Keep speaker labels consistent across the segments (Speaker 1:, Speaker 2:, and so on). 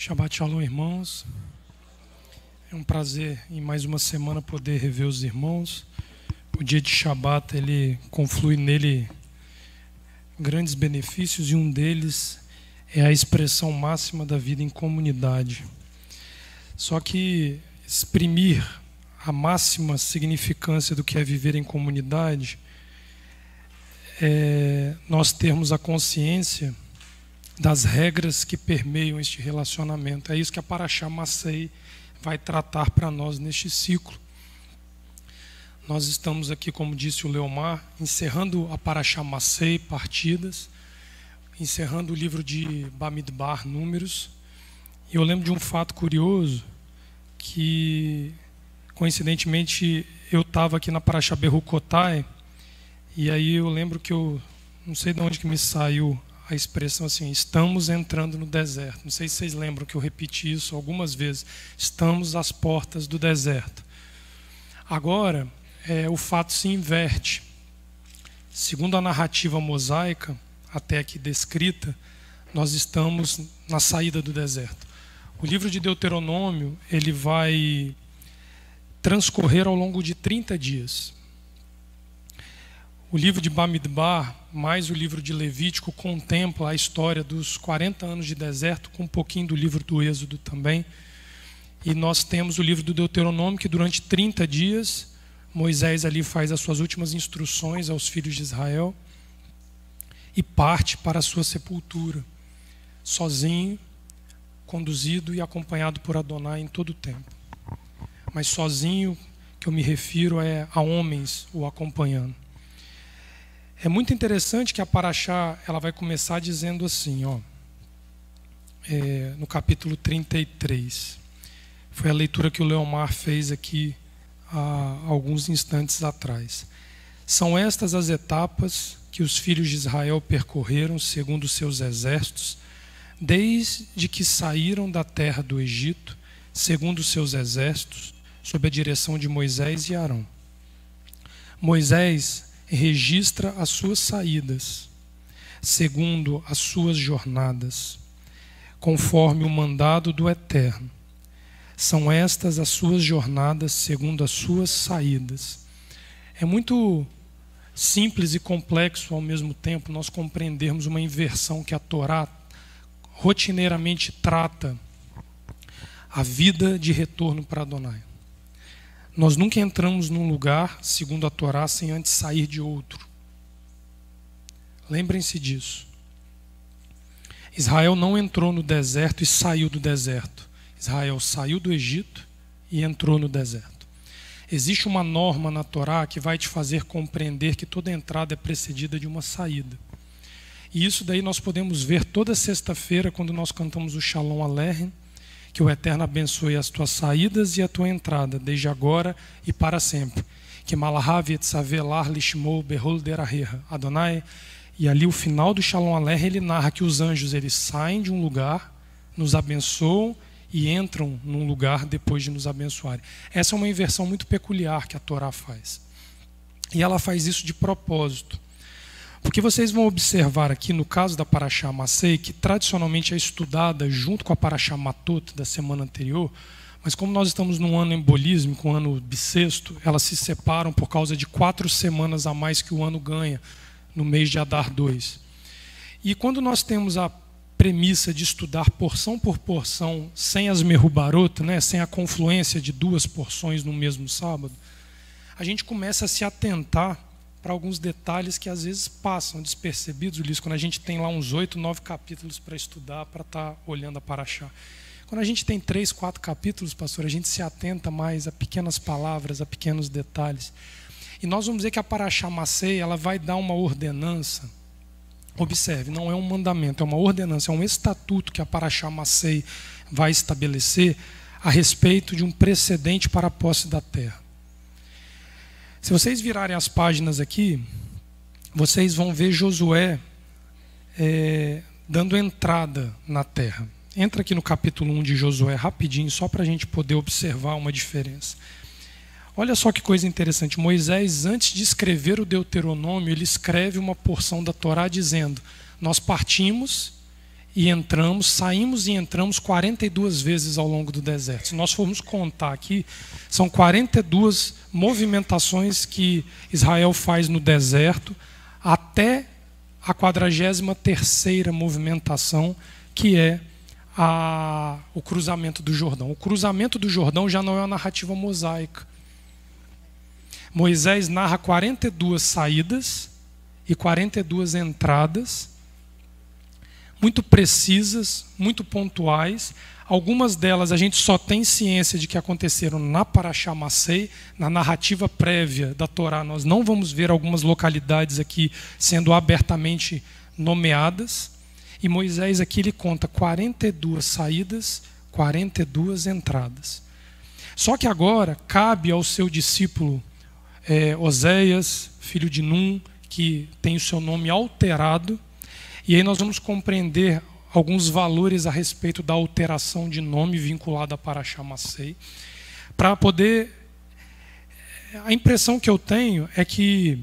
Speaker 1: Shabbat Shalom, irmãos. É um prazer em mais uma semana poder rever os irmãos. O dia de Shabbat, ele conflui nele grandes benefícios e um deles é a expressão máxima da vida em comunidade. Só que exprimir a máxima significância do que é viver em comunidade é nós termos a consciência das regras que permeiam este relacionamento. É isso que a Parashá Masei vai tratar para nós neste ciclo. Nós estamos aqui, como disse o Leomar, encerrando a Parashá Masei, partidas, encerrando o livro de Bamidbar, Números. E eu lembro de um fato curioso, que coincidentemente eu estava aqui na Parashá Berukotai, e aí eu lembro que eu não sei de onde que me saiu a expressão assim: estamos entrando no deserto. Não sei se vocês lembram que eu repeti isso algumas vezes. Estamos às portas do deserto. Agora, o fato se inverte. Segundo a narrativa mosaica, até aqui descrita, nós estamos na saída do deserto. O livro de Deuteronômio, ele vai transcorrer ao longo de 30 dias. O livro de Bamidbar, mais o livro de Levítico, contempla a história dos 40 anos de deserto, com um pouquinho do livro do Êxodo também. E nós temos o livro do Deuteronômio, que durante 30 dias, Moisés ali faz as suas últimas instruções aos filhos de Israel e parte para a sua sepultura, sozinho, conduzido e acompanhado por Adonai em todo o tempo. Mas sozinho, que eu me refiro, é a homens o acompanhando. É muito interessante que a Parashá ela vai começar dizendo assim, no capítulo 33. Foi a leitura que o Leomar fez aqui há alguns instantes atrás. São estas as etapas que os filhos de Israel percorreram segundo os seus exércitos, desde que saíram da terra do Egito, segundo os seus exércitos, sob a direção de Moisés e Arão. Moisés registra as suas saídas, segundo as suas jornadas, conforme o mandado do Eterno. São estas as suas jornadas, segundo as suas saídas. É muito simples e complexo ao mesmo tempo nós compreendermos uma inversão que a Torá rotineiramente trata a vida de retorno para Adonai. Nós nunca entramos num lugar, segundo a Torá, sem antes sair de outro. Lembrem-se disso. Israel não entrou no deserto e saiu do deserto. Israel saiu do Egito e entrou no deserto. Existe uma norma na Torá que vai te fazer compreender que toda entrada é precedida de uma saída. E isso daí nós podemos ver toda sexta-feira quando nós cantamos o Shalom Aleichem, que o Eterno abençoe as tuas saídas e a tua entrada, desde agora e para sempre. Que Malahav Etzavelar Lishmou Behol Deraheha Adonai. E ali o final do Shalom Aleichem, ele narra que os anjos eles saem de um lugar, nos abençoam e entram num lugar depois de nos abençoarem. Essa é uma inversão muito peculiar que a Torá faz. E ela faz isso de propósito. Porque vocês vão observar aqui, no caso da Parashá Masei, que tradicionalmente é estudada junto com a Parashá Matot da semana anterior, mas como nós estamos num ano embolísmico, um ano bissexto, elas se separam por causa de 4 semanas a mais que o ano ganha no mês de Adar 2. E quando nós temos a premissa de estudar porção por porção, sem as merubarot, sem a confluência de 2 porções no mesmo sábado, a gente começa a se atentar para alguns detalhes que às vezes passam despercebidos, Ulisses, quando a gente tem lá uns 8, 9 capítulos para estudar, para estar olhando a Parashá. Quando a gente tem 3, 4 capítulos, pastor, a gente se atenta mais a pequenas palavras, a pequenos detalhes. E nós vamos ver que a Parashá Masei, ela vai dar uma ordenança. Observe, não é um mandamento, é uma ordenança, é um estatuto que a Parashá Masei vai estabelecer a respeito de um precedente para a posse da terra. Se vocês virarem as páginas aqui, vocês vão ver Josué dando entrada na terra. Entra aqui no capítulo 1 de Josué rapidinho, só para a gente poder observar uma diferença. Olha só que coisa interessante. Moisés, antes de escrever o Deuteronômio, ele escreve uma porção da Torá dizendo: nós partimos e entramos, saímos e entramos 42 vezes ao longo do deserto. Se nós formos contar aqui, são 42 movimentações que Israel faz no deserto, até a 43ª movimentação, que é o cruzamento do Jordão. O cruzamento do Jordão já não é uma narrativa mosaica. Moisés narra 42 saídas e 42 entradas, muito precisas, muito pontuais. Algumas delas a gente só tem ciência de que aconteceram na Parashá Massei, na narrativa prévia da Torá. Nós não vamos ver algumas localidades aqui sendo abertamente nomeadas. E Moisés aqui ele conta 42 saídas, 42 entradas. Só que agora cabe ao seu discípulo Oséias, filho de Num, que tem o seu nome alterado. E aí nós vamos compreender alguns valores a respeito da alteração de nome vinculada a Parashá Massei. Para poder... A impressão que eu tenho é que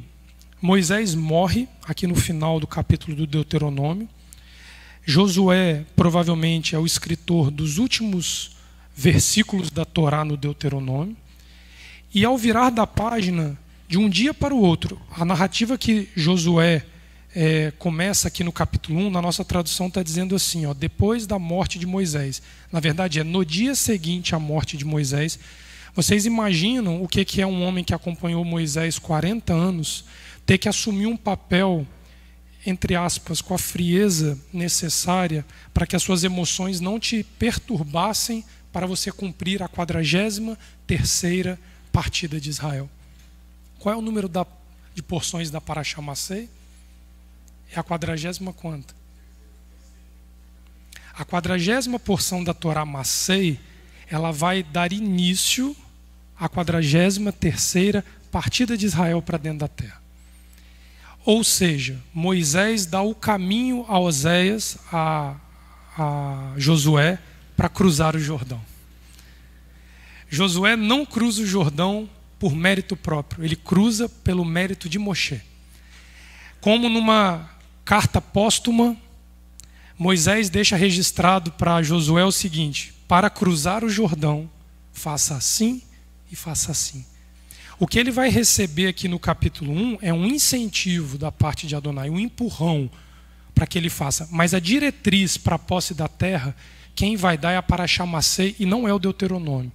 Speaker 1: Moisés morre aqui no final do capítulo do Deuteronômio. Josué provavelmente é o escritor dos últimos versículos da Torá no Deuteronômio. E ao virar da página, de um dia para o outro, a narrativa que Josué começa aqui no capítulo 1, na nossa tradução está dizendo assim, depois da morte de Moisés. Na verdade, é no dia seguinte à morte de Moisés. Vocês imaginam o que é um homem que acompanhou Moisés 40 anos, ter que assumir um papel, entre aspas, com a frieza necessária para que as suas emoções não te perturbassem para você cumprir a 43ª partida de Israel. Qual é o número de porções da Parashá Massei? É a 40ª quanta? A 40ª porção da Torá Massei, ela vai dar início à 43ª partida de Israel para dentro da terra. Ou seja, Moisés dá o caminho a Oséias, a Josué, para cruzar o Jordão. Josué não cruza o Jordão por mérito próprio, ele cruza pelo mérito de Moshe. Como numa carta póstuma, Moisés deixa registrado para Josué o seguinte: para cruzar o Jordão, faça assim e faça assim. O que ele vai receber aqui no capítulo 1 é um incentivo da parte de Adonai, um empurrão para que ele faça. Mas a diretriz para a posse da terra, quem vai dar é a Parashá Massei e não é o Deuteronômio.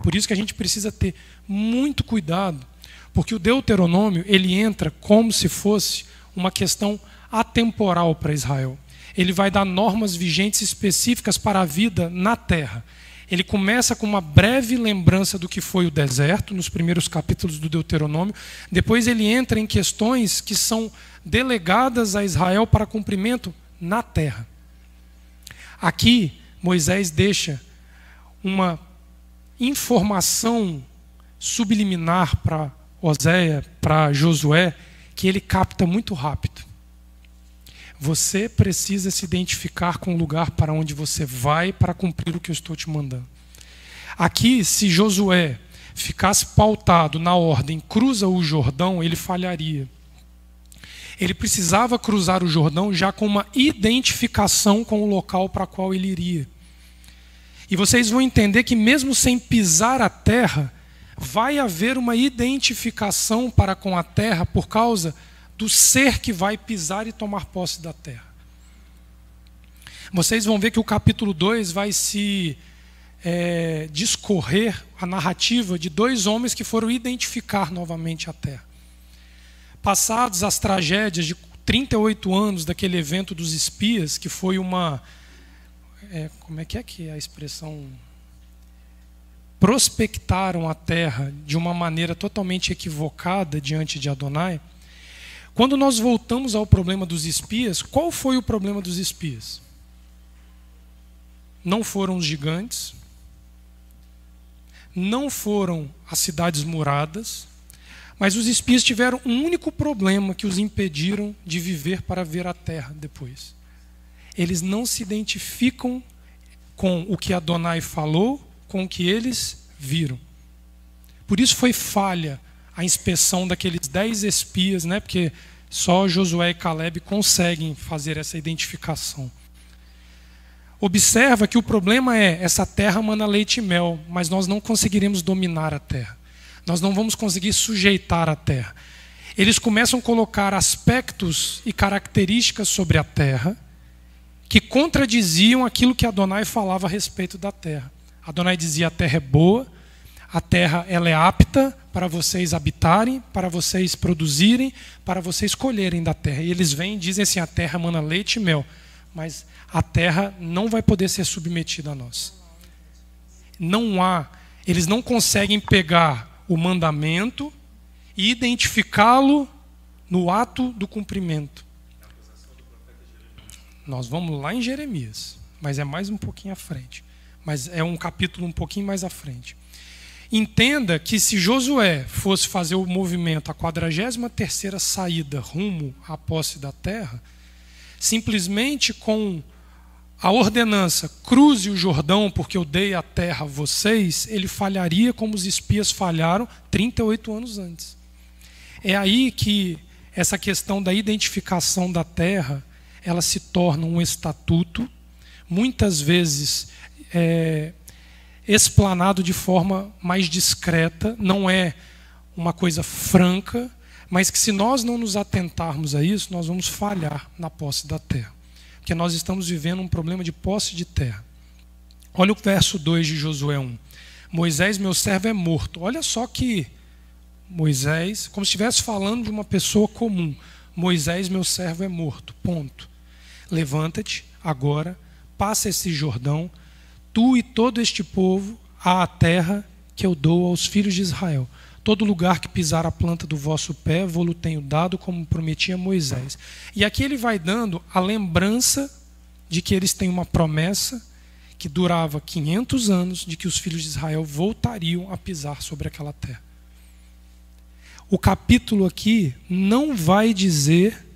Speaker 1: Por isso que a gente precisa ter muito cuidado, porque o Deuteronômio ele entra como se fosse uma questão atemporal para Israel. Ele vai dar normas vigentes específicas para a vida na terra. Ele começa com uma breve lembrança do que foi o deserto, nos primeiros capítulos do Deuteronômio. Depois ele entra em questões que são delegadas a Israel para cumprimento na terra. Aqui, Moisés deixa uma informação subliminar para Oséias, para Josué, que ele capta muito rápido. Você precisa se identificar com o lugar para onde você vai para cumprir o que eu estou te mandando. Aqui, se Josué ficasse pautado na ordem cruza o Jordão, ele falharia. Ele precisava cruzar o Jordão já com uma identificação com o local para qual ele iria. E vocês vão entender que mesmo sem pisar a terra, vai haver uma identificação para com a terra por causa do ser que vai pisar e tomar posse da terra. Vocês vão ver que o capítulo 2 vai se discorrer a narrativa de dois homens que foram identificar novamente a terra. Passadas as tragédias de 38 anos daquele evento dos espias, que foi uma... como é que é a expressão? Prospectaram a terra de uma maneira totalmente equivocada diante de Adonai. Quando nós voltamos ao problema dos espias, qual foi o problema dos espias? Não foram os gigantes, não foram as cidades muradas, mas os espias tiveram um único problema que os impediram de viver para ver a terra depois. Eles não se identificam com o que Adonai falou, com o que eles viram. Por isso foi falha a inspeção daqueles 10 espias, né? Porque só Josué e Caleb conseguem fazer essa identificação. observa que o problema é, essa terra mana leite e mel, mas nós não conseguiremos dominar a terra. Nós não vamos conseguir sujeitar a terra. Eles começam a colocar aspectos e características sobre a terra que contradiziam aquilo que Adonai falava a respeito da terra. Adonai dizia: a terra é boa, a terra ela é apta para vocês habitarem, para vocês produzirem, para vocês colherem da terra. E eles vêm e dizem assim: a terra mana leite e mel, mas a terra não vai poder ser submetida a nós. Eles não conseguem pegar o mandamento e identificá-lo no ato do cumprimento. Nós vamos lá em Jeremias, mas é mais um pouquinho à frente. Mas é um capítulo um pouquinho mais à frente. Entenda que se Josué fosse fazer o movimento, a 43ª saída rumo à posse da terra, simplesmente com a ordenança, cruze o Jordão porque eu dei a terra a vocês, ele falharia como os espias falharam 38 anos antes. É aí que essa questão da identificação da terra, ela se torna um estatuto, muitas vezes explanado de forma mais discreta, não é uma coisa franca, mas que se nós não nos atentarmos a isso, nós vamos falhar na posse da terra. Porque nós estamos vivendo um problema de posse de terra. Olha o verso 2 de Josué 1. Moisés, meu servo, é morto. Olha só que Moisés, como se estivesse falando de uma pessoa comum. Moisés, meu servo, é morto. Ponto. Levanta-te agora, passa esse Jordão, tu e todo este povo, à terra que eu dou aos filhos de Israel. Todo lugar que pisar a planta do vosso pé, vou-lo tenho dado, como prometi a Moisés. E aqui ele vai dando a lembrança de que eles têm uma promessa que durava 500 anos, de que os filhos de Israel voltariam a pisar sobre aquela terra. O capítulo aqui não vai dizer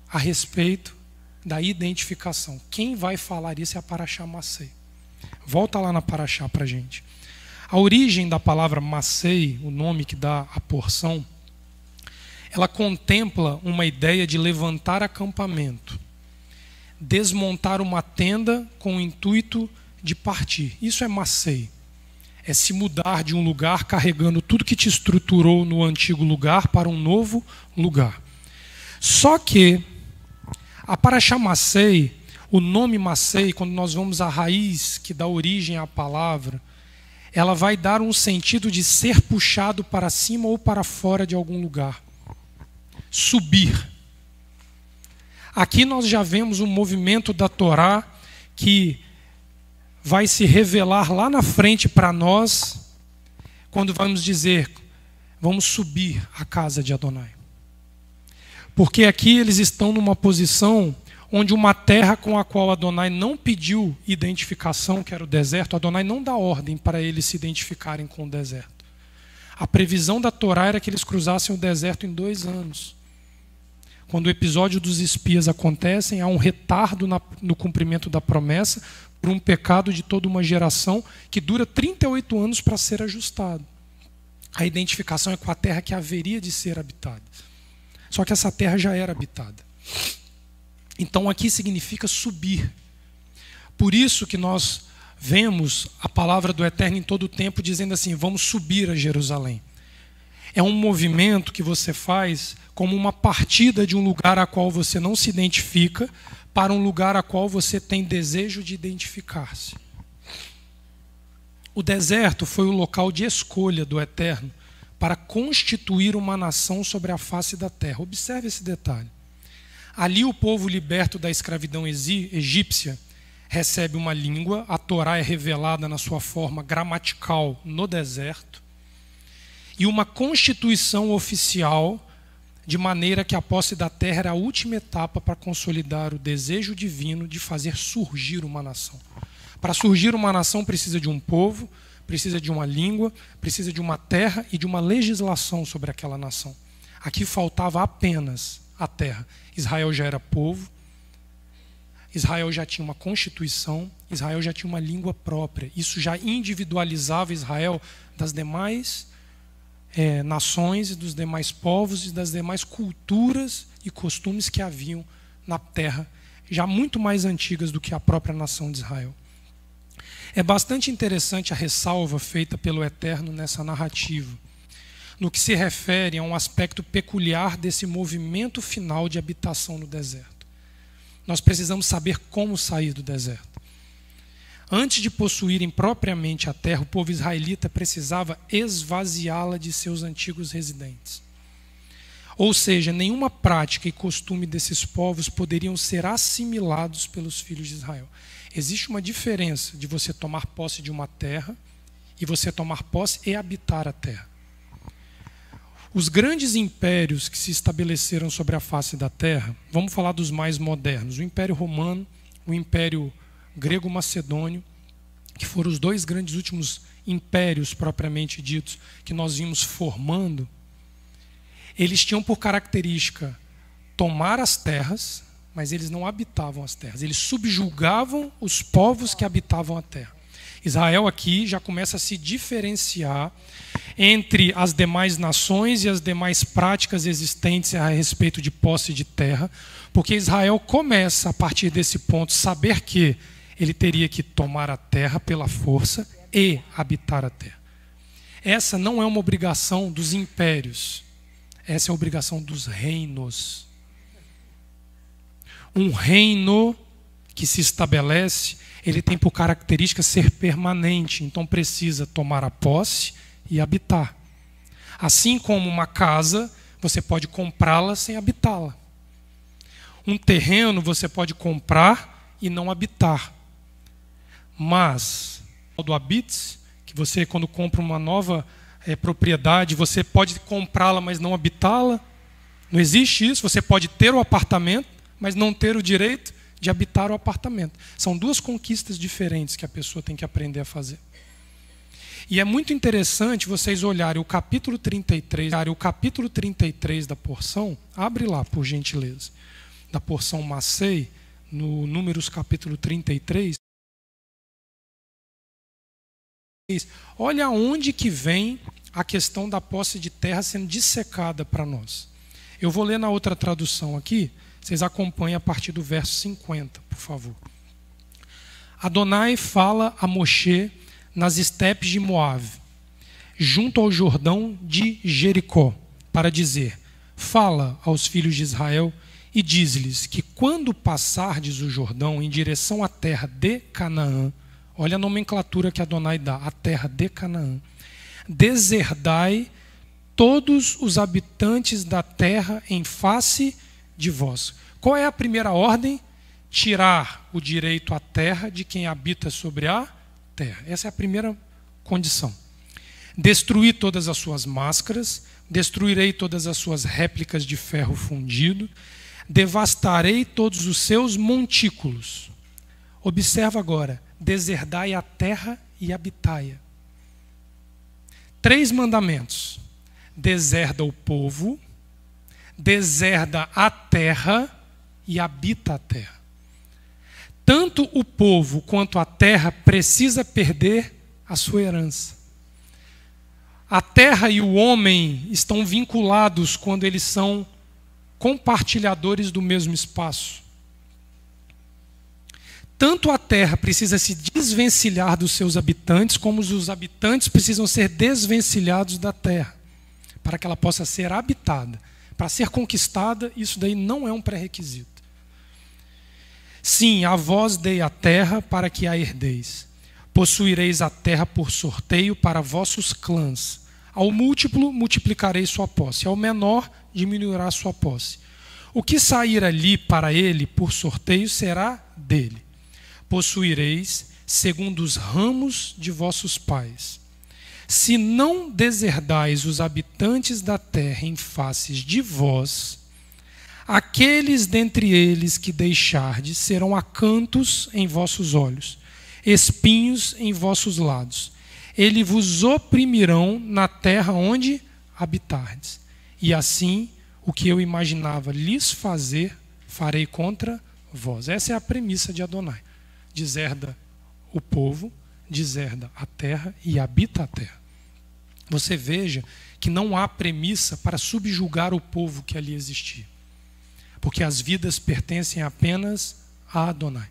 Speaker 1: a respeito da identificação. Quem vai falar isso é a Paraxá Massei. Volta lá na Paraxá para a gente. A origem da palavra Massei, o nome que dá a porção, ela contempla uma ideia de levantar acampamento, desmontar uma tenda com o intuito de partir. Isso é Massei. É se mudar de um lugar carregando tudo que te estruturou no antigo lugar para um novo lugar. Só que a Paraxá Massei, o nome Massei, quando nós vamos à raiz que dá origem à palavra, ela vai dar um sentido de ser puxado para cima ou para fora de algum lugar. Subir. Aqui nós já vemos um movimento da Torá que vai se revelar lá na frente para nós, quando vamos dizer, vamos subir à casa de Adonai. Porque aqui eles estão numa posição onde uma terra com a qual Adonai não pediu identificação, que era o deserto, Adonai não dá ordem para eles se identificarem com o deserto. A previsão da Torá era que eles cruzassem o deserto em 2 anos. Quando o episódio dos espias acontece, há um retardo no cumprimento da promessa por um pecado de toda uma geração que dura 38 anos para ser ajustado. A identificação é com a terra que haveria de ser habitada. Só que essa terra já era habitada. Então aqui significa subir. Por isso que nós vemos a palavra do Eterno em todo o tempo dizendo assim, vamos subir a Jerusalém. É um movimento que você faz como uma partida de um lugar a qual você não se identifica para um lugar a qual você tem desejo de identificar-se. O deserto foi o local de escolha do Eterno para constituir uma nação sobre a face da terra. Observe esse detalhe. Ali o povo liberto da escravidão egípcia recebe uma língua, a Torá é revelada na sua forma gramatical no deserto, e uma constituição oficial, de maneira que a posse da terra era a última etapa para consolidar o desejo divino de fazer surgir uma nação. Para surgir uma nação precisa de um povo, precisa de uma língua, precisa de uma terra e de uma legislação sobre aquela nação. Aqui faltava apenas a terra. Israel já era povo, Israel já tinha uma constituição, Israel já tinha uma língua própria. Isso já individualizava Israel das demais nações, e dos demais povos e das demais culturas e costumes que haviam na terra já muito mais antigas do que a própria nação de Israel. É bastante interessante a ressalva feita pelo Eterno nessa narrativa, no que se refere a um aspecto peculiar desse movimento final de habitação no deserto. Nós precisamos saber como sair do deserto. Antes de possuírem propriamente a terra, o povo israelita precisava esvaziá-la de seus antigos residentes. Ou seja, nenhuma prática e costume desses povos poderiam ser assimilados pelos filhos de Israel. Existe uma diferença de você tomar posse de uma terra e você tomar posse e habitar a terra. Os grandes impérios que se estabeleceram sobre a face da terra, vamos falar dos mais modernos, o Império Romano, o Império Grego-Macedônio, que foram os dois grandes últimos impérios propriamente ditos que nós vimos formando. Eles tinham por característica tomar as terras, mas eles não habitavam as terras. Eles subjugavam os povos que habitavam a terra. Israel aqui já começa a se diferenciar entre as demais nações e as demais práticas existentes a respeito de posse de terra, porque Israel começa, a partir desse ponto, saber que ele teria que tomar a terra pela força e habitar a terra. Essa não é uma obrigação dos impérios. Essa é a obrigação dos reinos. Um reino que se estabelece, ele tem por característica ser permanente, então precisa tomar a posse e habitar. Assim como uma casa, você pode comprá-la sem habitá-la. Um terreno você pode comprar e não habitar. Mas, do habite, que você quando compra uma nova propriedade, você pode comprá-la, mas não habitá-la. Não existe isso. Você pode ter o apartamento, mas não ter o direito de habitar o apartamento. São duas conquistas diferentes que a pessoa tem que aprender a fazer. E é muito interessante vocês olharem o capítulo 33, da porção, abre lá, por gentileza, da porção Massei, no Números capítulo 33. Olha onde que vem a questão da posse de terra sendo dissecada para nós. Eu vou ler na outra tradução aqui, vocês acompanhem a partir do verso 50, por favor. Adonai fala a Moshe nas estepes de Moabe, junto ao Jordão de Jericó, para dizer: fala aos filhos de Israel e diz-lhes que quando passardes o Jordão em direção à terra de Canaã, olha a nomenclatura que Adonai dá, a terra de Canaã, deserdai todos os habitantes da terra em face de vós. Qual é a primeira ordem? Tirar o direito à terra de quem habita sobre a terra. Essa é a primeira condição. Destruir todas as suas máscaras, destruirei todas as suas réplicas de ferro fundido, devastarei todos os seus montículos. Observa agora, deserdai a terra e habitai-a. 3 mandamentos. Deserda o povo, deserda a terra e habita a terra. Tanto o povo quanto a terra precisa perder a sua herança. A terra e o homem estão vinculados quando eles são compartilhadores do mesmo espaço. Tanto a terra precisa se desvencilhar dos seus habitantes, como os habitantes precisam ser desvencilhados da terra, para que ela possa ser habitada. Para ser conquistada, isso daí não é um pré-requisito. Sim, a vós dei a terra para que a herdeis. Possuireis a terra por sorteio para vossos clãs. Ao múltiplo multiplicarei sua posse, ao menor diminuirá sua posse. O que sair ali para ele por sorteio será dele. Possuireis segundo os ramos de vossos pais. Se não deserdais os habitantes da terra em faces de vós, aqueles dentre eles que deixardes serão acantos em vossos olhos, espinhos em vossos lados. Eles vos oprimirão na terra onde habitardes. E assim, o que eu imaginava lhes fazer, farei contra vós. Essa é a premissa de Adonai. Deserda o povo, deserda a terra e habita a terra. Você veja que não há premissa para subjugar o povo que ali existia. Porque as vidas pertencem apenas a Adonai.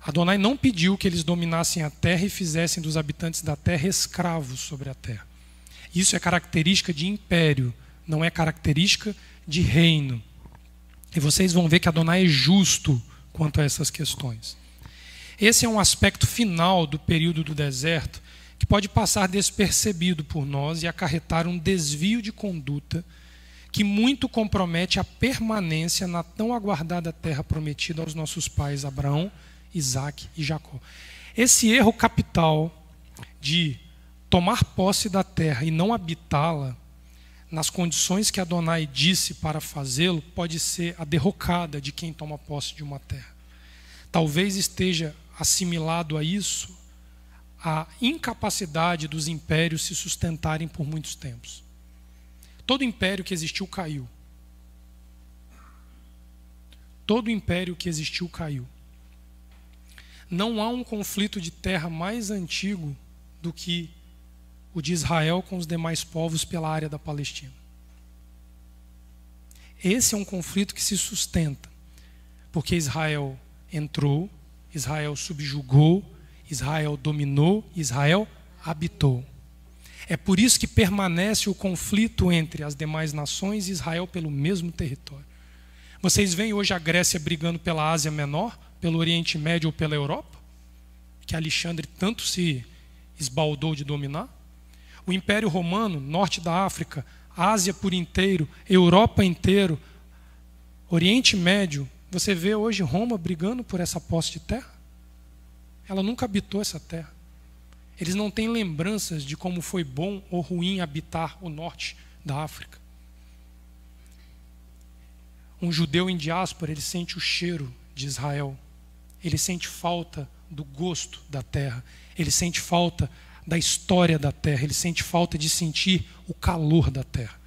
Speaker 1: Adonai não pediu que eles dominassem a terra e fizessem dos habitantes da terra escravos sobre a terra. Isso é característica de império, não é característica de reino. E vocês vão ver que Adonai é justo quanto a essas questões. Esse é um aspecto final do período do deserto que pode passar despercebido por nós e acarretar um desvio de conduta que muito compromete a permanência na tão aguardada terra prometida aos nossos pais Abraão, Isaque e Jacó. Esse erro capital de tomar posse da terra e não habitá-la nas condições que Adonai disse para fazê-lo pode ser a derrocada de quem toma posse de uma terra. Talvez esteja assimilado a isso a incapacidade dos impérios se sustentarem por muitos tempos. Todo império que existiu caiu. Todo império que existiu caiu. Não há um conflito de terra mais antigo do que o de Israel com os demais povos pela área da Palestina. Esse é um conflito que se sustenta, porque Israel entrou, Israel subjugou, Israel dominou, Israel habitou. É por isso que permanece o conflito entre as demais nações e Israel pelo mesmo território. Vocês veem hoje a Grécia brigando pela Ásia Menor, pelo Oriente Médio ou pela Europa, que Alexandre tanto se esbaldou de dominar. O Império Romano, norte da África, Ásia por inteiro, Europa inteiro, Oriente Médio. Você vê hoje Roma brigando por essa posse de terra? Ela nunca habitou essa terra. Eles não têm lembranças de como foi bom ou ruim habitar o norte da África. Um judeu em diáspora, ele sente o cheiro de Israel. Ele sente falta do gosto da terra. Ele sente falta da história da terra. Ele sente falta de sentir o calor da terra.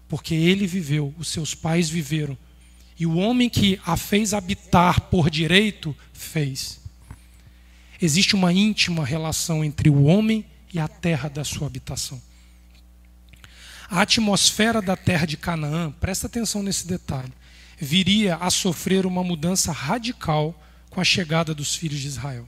Speaker 1: Porque ele viveu, os seus pais viveram. E o homem que a fez habitar por direito, fez. Existe uma íntima relação entre o homem e a terra da sua habitação. A atmosfera da terra de Canaã, presta atenção nesse detalhe, viria a sofrer uma mudança radical com a chegada dos filhos de Israel.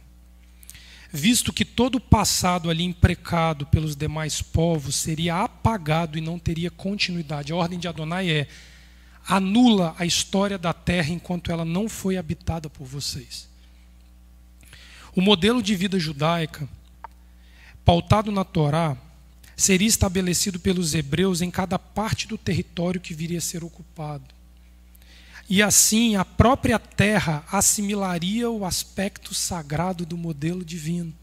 Speaker 1: Visto que todo o passado ali imprecado pelos demais povos seria apagado e não teria continuidade. A ordem de Adonai é: anula a história da terra enquanto ela não foi habitada por vocês. O modelo de vida judaica, pautado na Torá, seria estabelecido pelos hebreus em cada parte do território que viria a ser ocupado. E assim, a própria terra assimilaria o aspecto sagrado do modelo divino.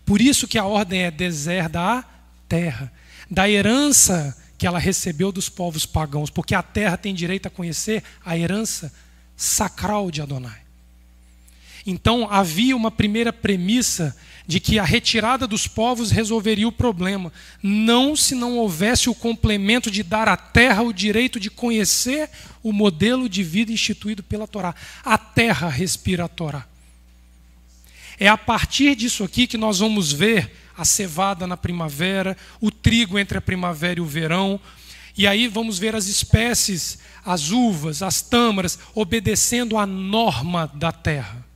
Speaker 1: Por isso que a ordem é deserda a terra, da herança que ela recebeu dos povos pagãos, porque a terra tem direito a conhecer a herança sacral de Adonai. Então havia uma primeira premissa de que a retirada dos povos resolveria o problema, não se não houvesse o complemento de dar à terra o direito de conhecer o modelo de vida instituído pela Torá. A terra respira a Torá. É a partir disso aqui que nós vamos ver a cevada na primavera, o trigo entre a primavera e o verão, e aí vamos ver as espécies, as uvas, as tâmaras, obedecendo à norma da terra.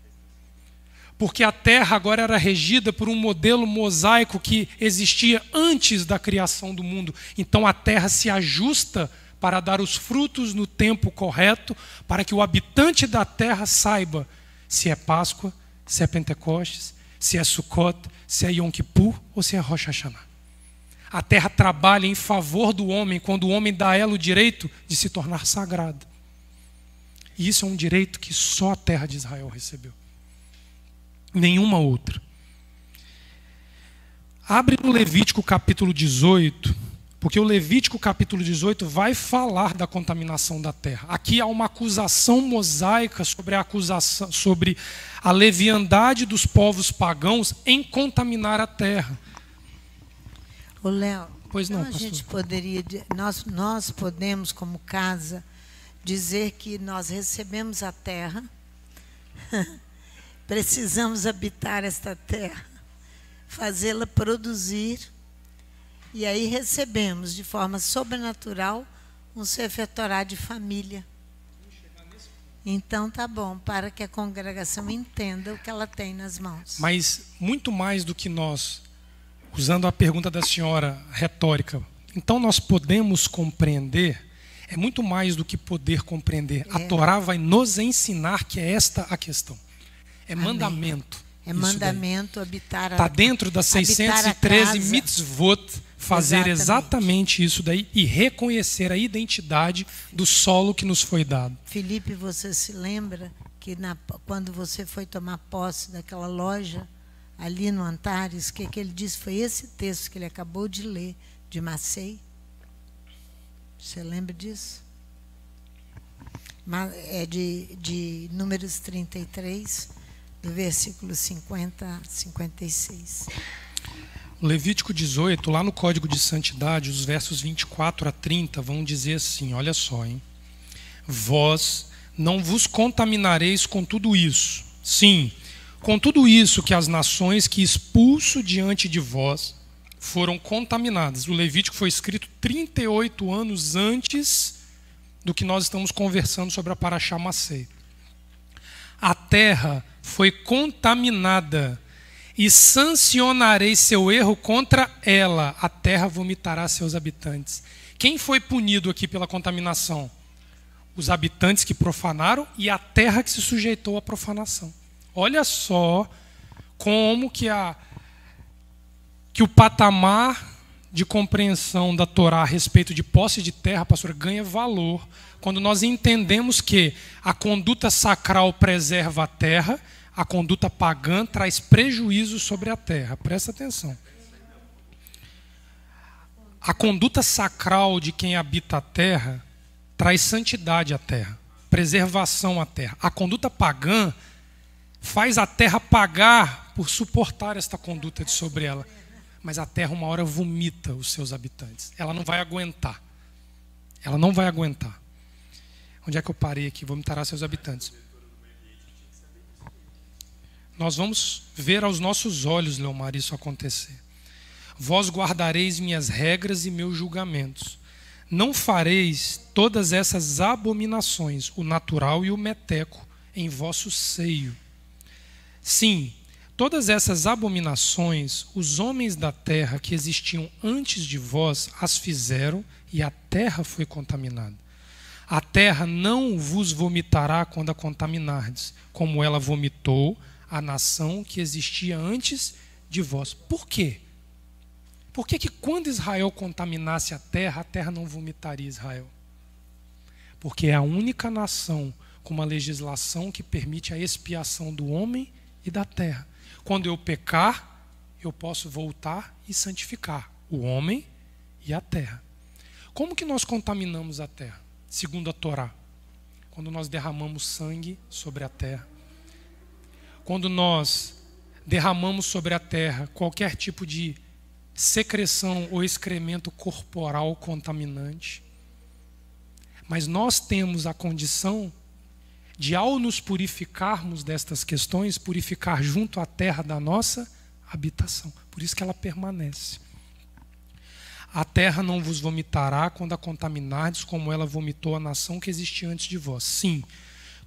Speaker 1: Porque a terra agora era regida por um modelo mosaico que existia antes da criação do mundo. Então a terra se ajusta para dar os frutos no tempo correto, para que o habitante da terra saiba se é Páscoa, se é Pentecostes, se é Sukkot, se é Yom Kippur ou se é Rosh Hashanah. A terra trabalha em favor do homem quando o homem dá a ela o direito de se tornar sagrada. E isso é um direito que só a terra de Israel recebeu. Nenhuma outra. Abre no Levítico capítulo 18, porque o Levítico capítulo 18 vai falar da contaminação da terra. Aqui há uma acusação mosaica sobre a leviandade dos povos pagãos em contaminar a terra.
Speaker 2: Ô Léo,
Speaker 1: pois não,
Speaker 2: então a gente poderia, nós podemos como casa dizer que nós recebemos a terra. Precisamos habitar esta terra, fazê-la produzir, e aí recebemos de forma sobrenatural um Sefer Torá de família. Então tá bom, para que a congregação entenda o que ela tem nas mãos.
Speaker 1: Mas muito mais do que nós, usando a pergunta da senhora retórica, então nós podemos compreender, é muito mais do que poder compreender. A Torá vai nos ensinar que é esta a questão. É
Speaker 2: Amém.
Speaker 1: Mandamento.
Speaker 2: É mandamento habitar a
Speaker 1: Está dentro das 613 mitzvot fazer exatamente isso daí e reconhecer a identidade do solo que nos foi dado.
Speaker 2: Felipe, você se lembra que quando você foi tomar posse daquela loja ali no Antares, que ele disse? Foi esse texto que ele acabou de ler, de Massey. Você lembra disso? É de Números 33, do versículo 50 a 56.
Speaker 1: Levítico 18, lá no Código de Santidade, os versos 24 a 30 vão dizer assim, olha só, hein? Vós não vos contaminareis com tudo isso. Sim, com tudo isso que as nações que expulso diante de vós foram contaminadas. O Levítico foi escrito 38 anos antes do que nós estamos conversando sobre a Parashá Massey. A terra foi contaminada e sancionarei seu erro contra ela. A terra vomitará seus habitantes. Quem foi punido aqui pela contaminação? Os habitantes que profanaram e a terra que se sujeitou à profanação. Olha só como que o patamar de compreensão da Torá a respeito de posse de terra, pastor, ganha valor quando nós entendemos que a conduta sacral preserva a terra, a conduta pagã traz prejuízo sobre a terra. Presta atenção. A conduta sacral de quem habita a terra traz santidade à terra, preservação à terra. A conduta pagã faz a terra pagar por suportar esta conduta de sobre ela. Mas a terra uma hora vomita os seus habitantes. Ela não vai aguentar. Ela não vai aguentar. Onde é que eu parei aqui? Vomitará seus habitantes. Nós vamos ver aos nossos olhos, Leomar, isso acontecer. Vós guardareis minhas regras e meus julgamentos. Não fareis todas essas abominações, o natural e o meteco, em vosso seio. Sim, todas essas abominações, os homens da terra que existiam antes de vós as fizeram e a terra foi contaminada. A terra não vos vomitará quando a contaminardes, como ela vomitou a nação que existia antes de vós. Por quê? Por que quando Israel contaminasse a terra não vomitaria Israel? Porque é a única nação com uma legislação que permite a expiação do homem e da terra. Quando eu pecar, eu posso voltar e santificar o homem e a terra. Como que nós contaminamos a terra? Segundo a Torá, quando nós derramamos sangue sobre a terra, quando nós derramamos sobre a terra qualquer tipo de secreção ou excremento corporal contaminante. Mas nós temos a condição de, ao nos purificarmos destas questões, purificar junto à terra da nossa habitação. Por isso que ela permanece. A terra não vos vomitará quando a contaminardes, como ela vomitou a nação que existia antes de vós. Sim,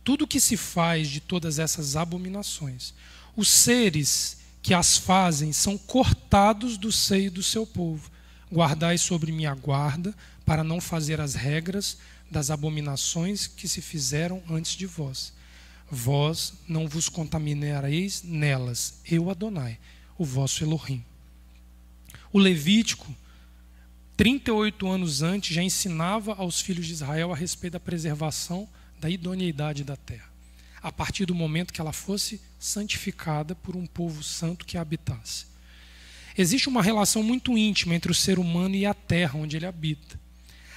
Speaker 1: tudo que se faz de todas essas abominações, os seres que as fazem são cortados do seio do seu povo. Guardai sobre minha guarda, para não fazer as regras das abominações que se fizeram antes de vós. Vós não vos contaminareis nelas, eu Adonai, o vosso Elohim. O Levítico, 38 anos antes, já ensinava aos filhos de Israel a respeito da preservação da idoneidade da terra, a partir do momento que ela fosse santificada por um povo santo que a habitasse. Existe uma relação muito íntima entre o ser humano e a terra onde ele habita.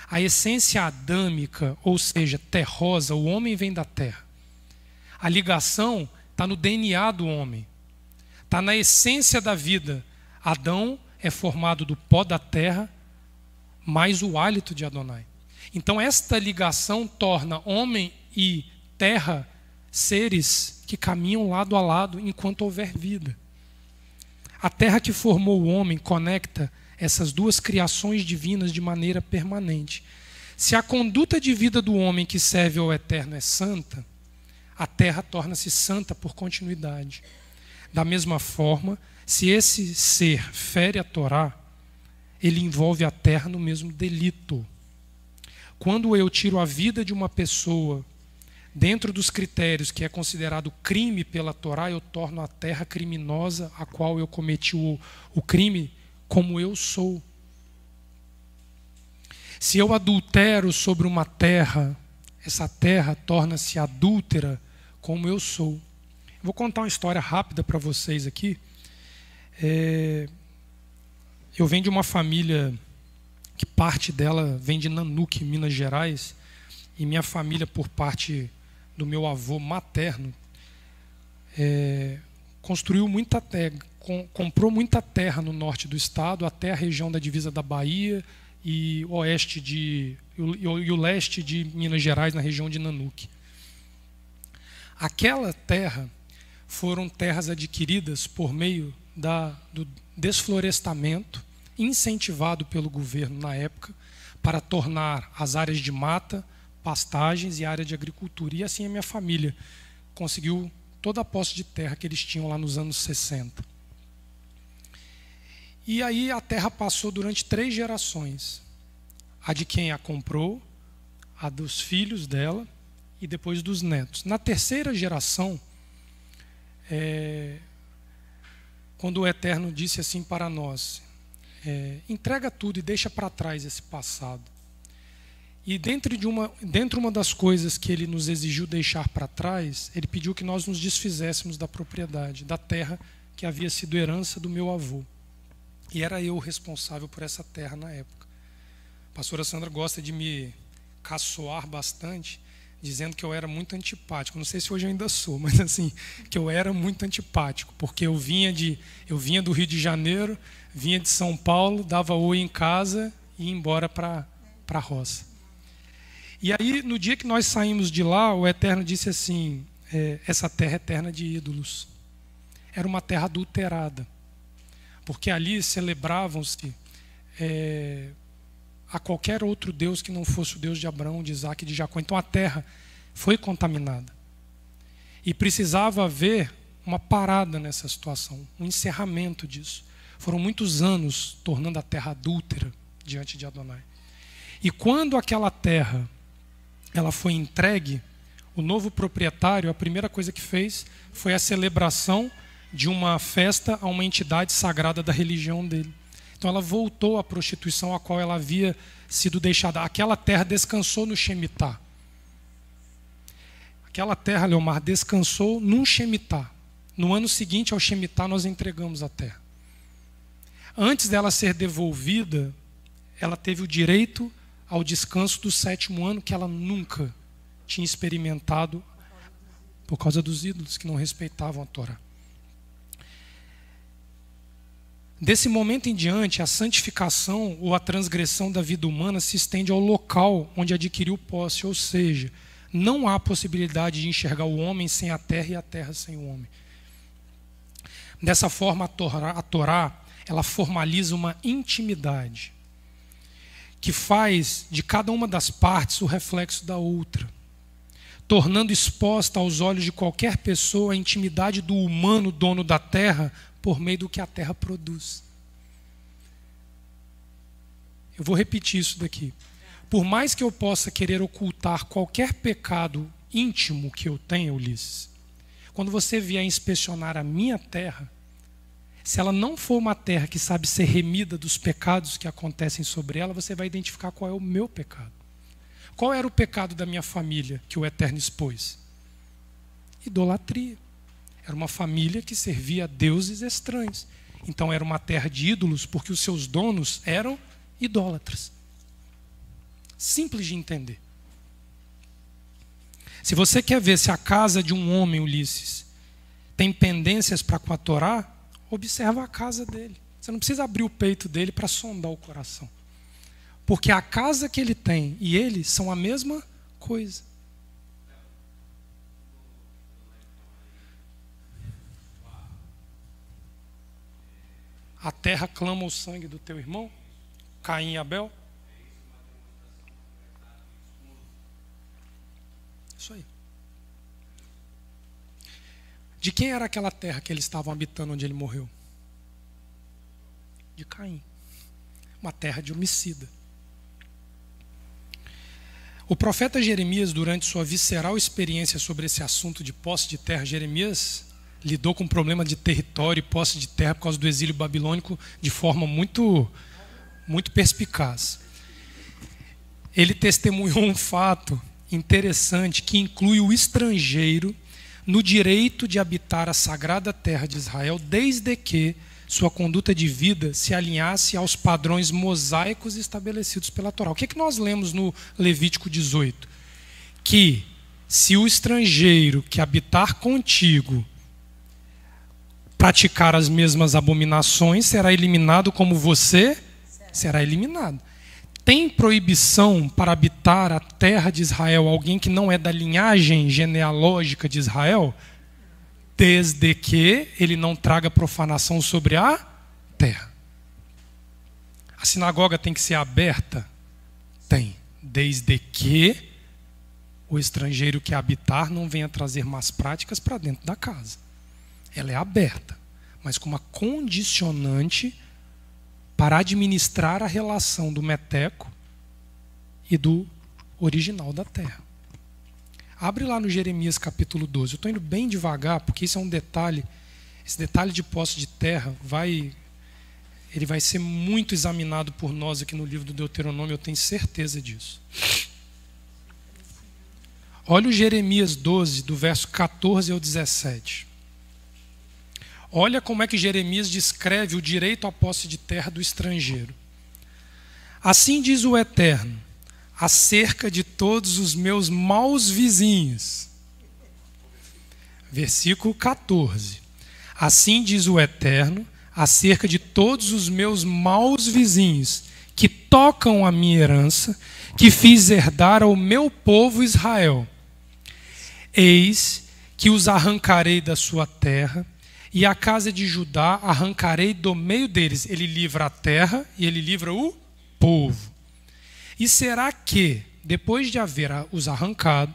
Speaker 1: A essência adâmica, ou seja, terrosa, o homem vem da terra. A ligação está no DNA do homem, está na essência da vida. Adão é formado do pó da terra, mais o hálito de Adonai. Então esta ligação torna homem e terra seres que caminham lado a lado enquanto houver vida. A terra que formou o homem conecta essas duas criações divinas de maneira permanente. Se a conduta de vida do homem que serve ao Eterno é santa, a terra torna-se santa por continuidade. Da mesma forma, se esse ser fere a Torá, ele envolve a terra no mesmo delito. Quando eu tiro a vida de uma pessoa dentro dos critérios que é considerado crime pela Torá, eu torno a terra criminosa a qual eu cometi o crime como eu sou. Se eu adultero sobre uma terra, essa terra torna-se adúltera como eu sou. Vou contar uma história rápida para vocês aqui. Eu venho de uma família que parte dela vem de Nanuque, Minas Gerais, e minha família, por parte do meu avô materno, construiu muita terra, comprou muita terra no norte do estado, até a região da divisa da Bahia e o leste de Minas Gerais, na região de Nanuque. Aquela terra foram terras adquiridas por meio do desflorestamento, incentivado pelo governo na época, para tornar as áreas de mata, pastagens e área de agricultura. E assim a minha família conseguiu toda a posse de terra que eles tinham lá nos anos 60. E aí a terra passou durante 3 gerações. A de quem a comprou, a dos filhos dela e depois dos netos. Na 3ª geração, quando o Eterno disse assim para nós, entrega tudo e deixa para trás esse passado. E dentro uma das coisas que ele nos exigiu deixar para trás, ele pediu que nós nos desfizéssemos da propriedade, da terra que havia sido herança do meu avô. E era eu o responsável por essa terra na época. A pastora Sandra gosta de me caçoar bastante, dizendo que eu era muito antipático. Não sei se hoje eu ainda sou, mas assim, que eu era muito antipático, porque eu vinha do Rio de Janeiro, vinha de São Paulo, dava oi em casa e ia embora para a roça. E aí, no dia que nós saímos de lá, o Eterno disse assim, essa terra é terra de ídolos. Era uma terra adulterada, porque ali celebravam-se a qualquer outro Deus que não fosse o Deus de Abraão, de Isaac e de Jacó. Então a terra foi contaminada. E precisava haver uma parada nessa situação, um encerramento disso. Foram muitos anos tornando a terra adúltera diante de Adonai. E quando aquela terra ela foi entregue, o novo proprietário, a primeira coisa que fez foi a celebração de uma festa a uma entidade sagrada da religião dele. Então ela voltou à prostituição a qual ela havia sido deixada. Aquela terra descansou no Shemitah. Aquela terra, Leomar, descansou num Shemitah. No ano seguinte ao Shemitah nós entregamos a terra. Antes dela ser devolvida, ela teve o direito ao descanso do 7º ano que ela nunca tinha experimentado por causa dos ídolos que não respeitavam a Torá. Desse momento em diante, a santificação ou a transgressão da vida humana se estende ao local onde adquiriu posse, ou seja, não há possibilidade de enxergar o homem sem a terra e a terra sem o homem. Dessa forma, a Torá ela formaliza uma intimidade que faz de cada uma das partes o reflexo da outra, tornando exposta aos olhos de qualquer pessoa a intimidade do humano dono da terra por meio do que a terra produz. Eu vou repetir isso daqui. Por mais que eu possa querer ocultar qualquer pecado íntimo que eu tenha, Ulisses, quando você vier inspecionar a minha terra, se ela não for uma terra que sabe ser remida dos pecados que acontecem sobre ela, você vai identificar qual é o meu pecado. Qual era o pecado da minha família que o Eterno expôs? Idolatria. Era uma família que servia a deuses estranhos. Então era uma terra de ídolos porque os seus donos eram idólatras. Simples de entender. Se você quer ver se a casa de um homem, Ulisses, tem pendências para com a Torá, observa a casa dele. Você não precisa abrir o peito dele para sondar o coração. Porque a casa que ele tem e ele são a mesma coisa. A terra clama o sangue do teu irmão, Caim e Abel. Isso aí. De quem era aquela terra que eles estavam habitando onde ele morreu? De Caim. Uma terra de homicida. O profeta Jeremias, durante sua visceral experiência sobre esse assunto de posse de terra, Jeremias lidou com o problema de território e posse de terra por causa do exílio babilônico de forma muito perspicaz. Ele testemunhou um fato interessante que inclui o estrangeiro no direito de habitar a sagrada terra de Israel, desde que sua conduta de vida se alinhasse aos padrões mosaicos estabelecidos pela Torá. O que nós lemos no Levítico 18? Que se o estrangeiro que habitar contigo praticar as mesmas abominações, será eliminado como você será eliminado. Tem proibição para habitar a terra de Israel alguém que não é da linhagem genealógica de Israel? Desde que ele não traga profanação sobre a terra. A sinagoga tem que ser aberta? Tem. Desde que o estrangeiro que habitar não venha trazer más práticas para dentro da casa. Ela é aberta, mas com uma condicionante para administrar a relação do meteco e do original da terra. Abre lá no Jeremias capítulo 12. Eu estou indo bem devagar, porque isso é um detalhe. Esse detalhe de posse de terra ele vai ser muito examinado por nós aqui no livro do Deuteronômio, eu tenho certeza disso. Olha o Jeremias 12, do verso 14 ao 17. Olha como é que Jeremias descreve o direito à posse de terra do estrangeiro. Assim diz o Eterno, acerca de todos os meus maus vizinhos. Versículo 14. Assim diz o Eterno, acerca de todos os meus maus vizinhos, que tocam a minha herança, que fiz herdar ao meu povo Israel. Eis que os arrancarei da sua terra, e a casa de Judá arrancarei do meio deles. Ele livra a terra e ele livra o povo. E será que, depois de haver os arrancado,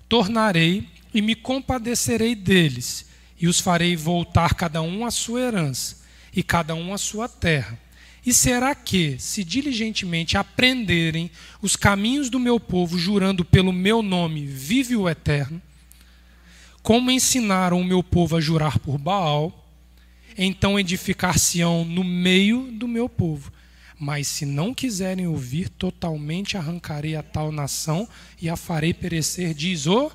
Speaker 1: tornarei e me compadecerei deles, e os farei voltar cada um à sua herança, e cada um à sua terra. E será que, se diligentemente aprenderem os caminhos do meu povo, jurando pelo meu nome, vive o Eterno, como ensinaram o meu povo a jurar por Baal, então edificar-se-ão no meio do meu povo. Mas se não quiserem ouvir, totalmente arrancarei a tal nação e a farei perecer, diz o...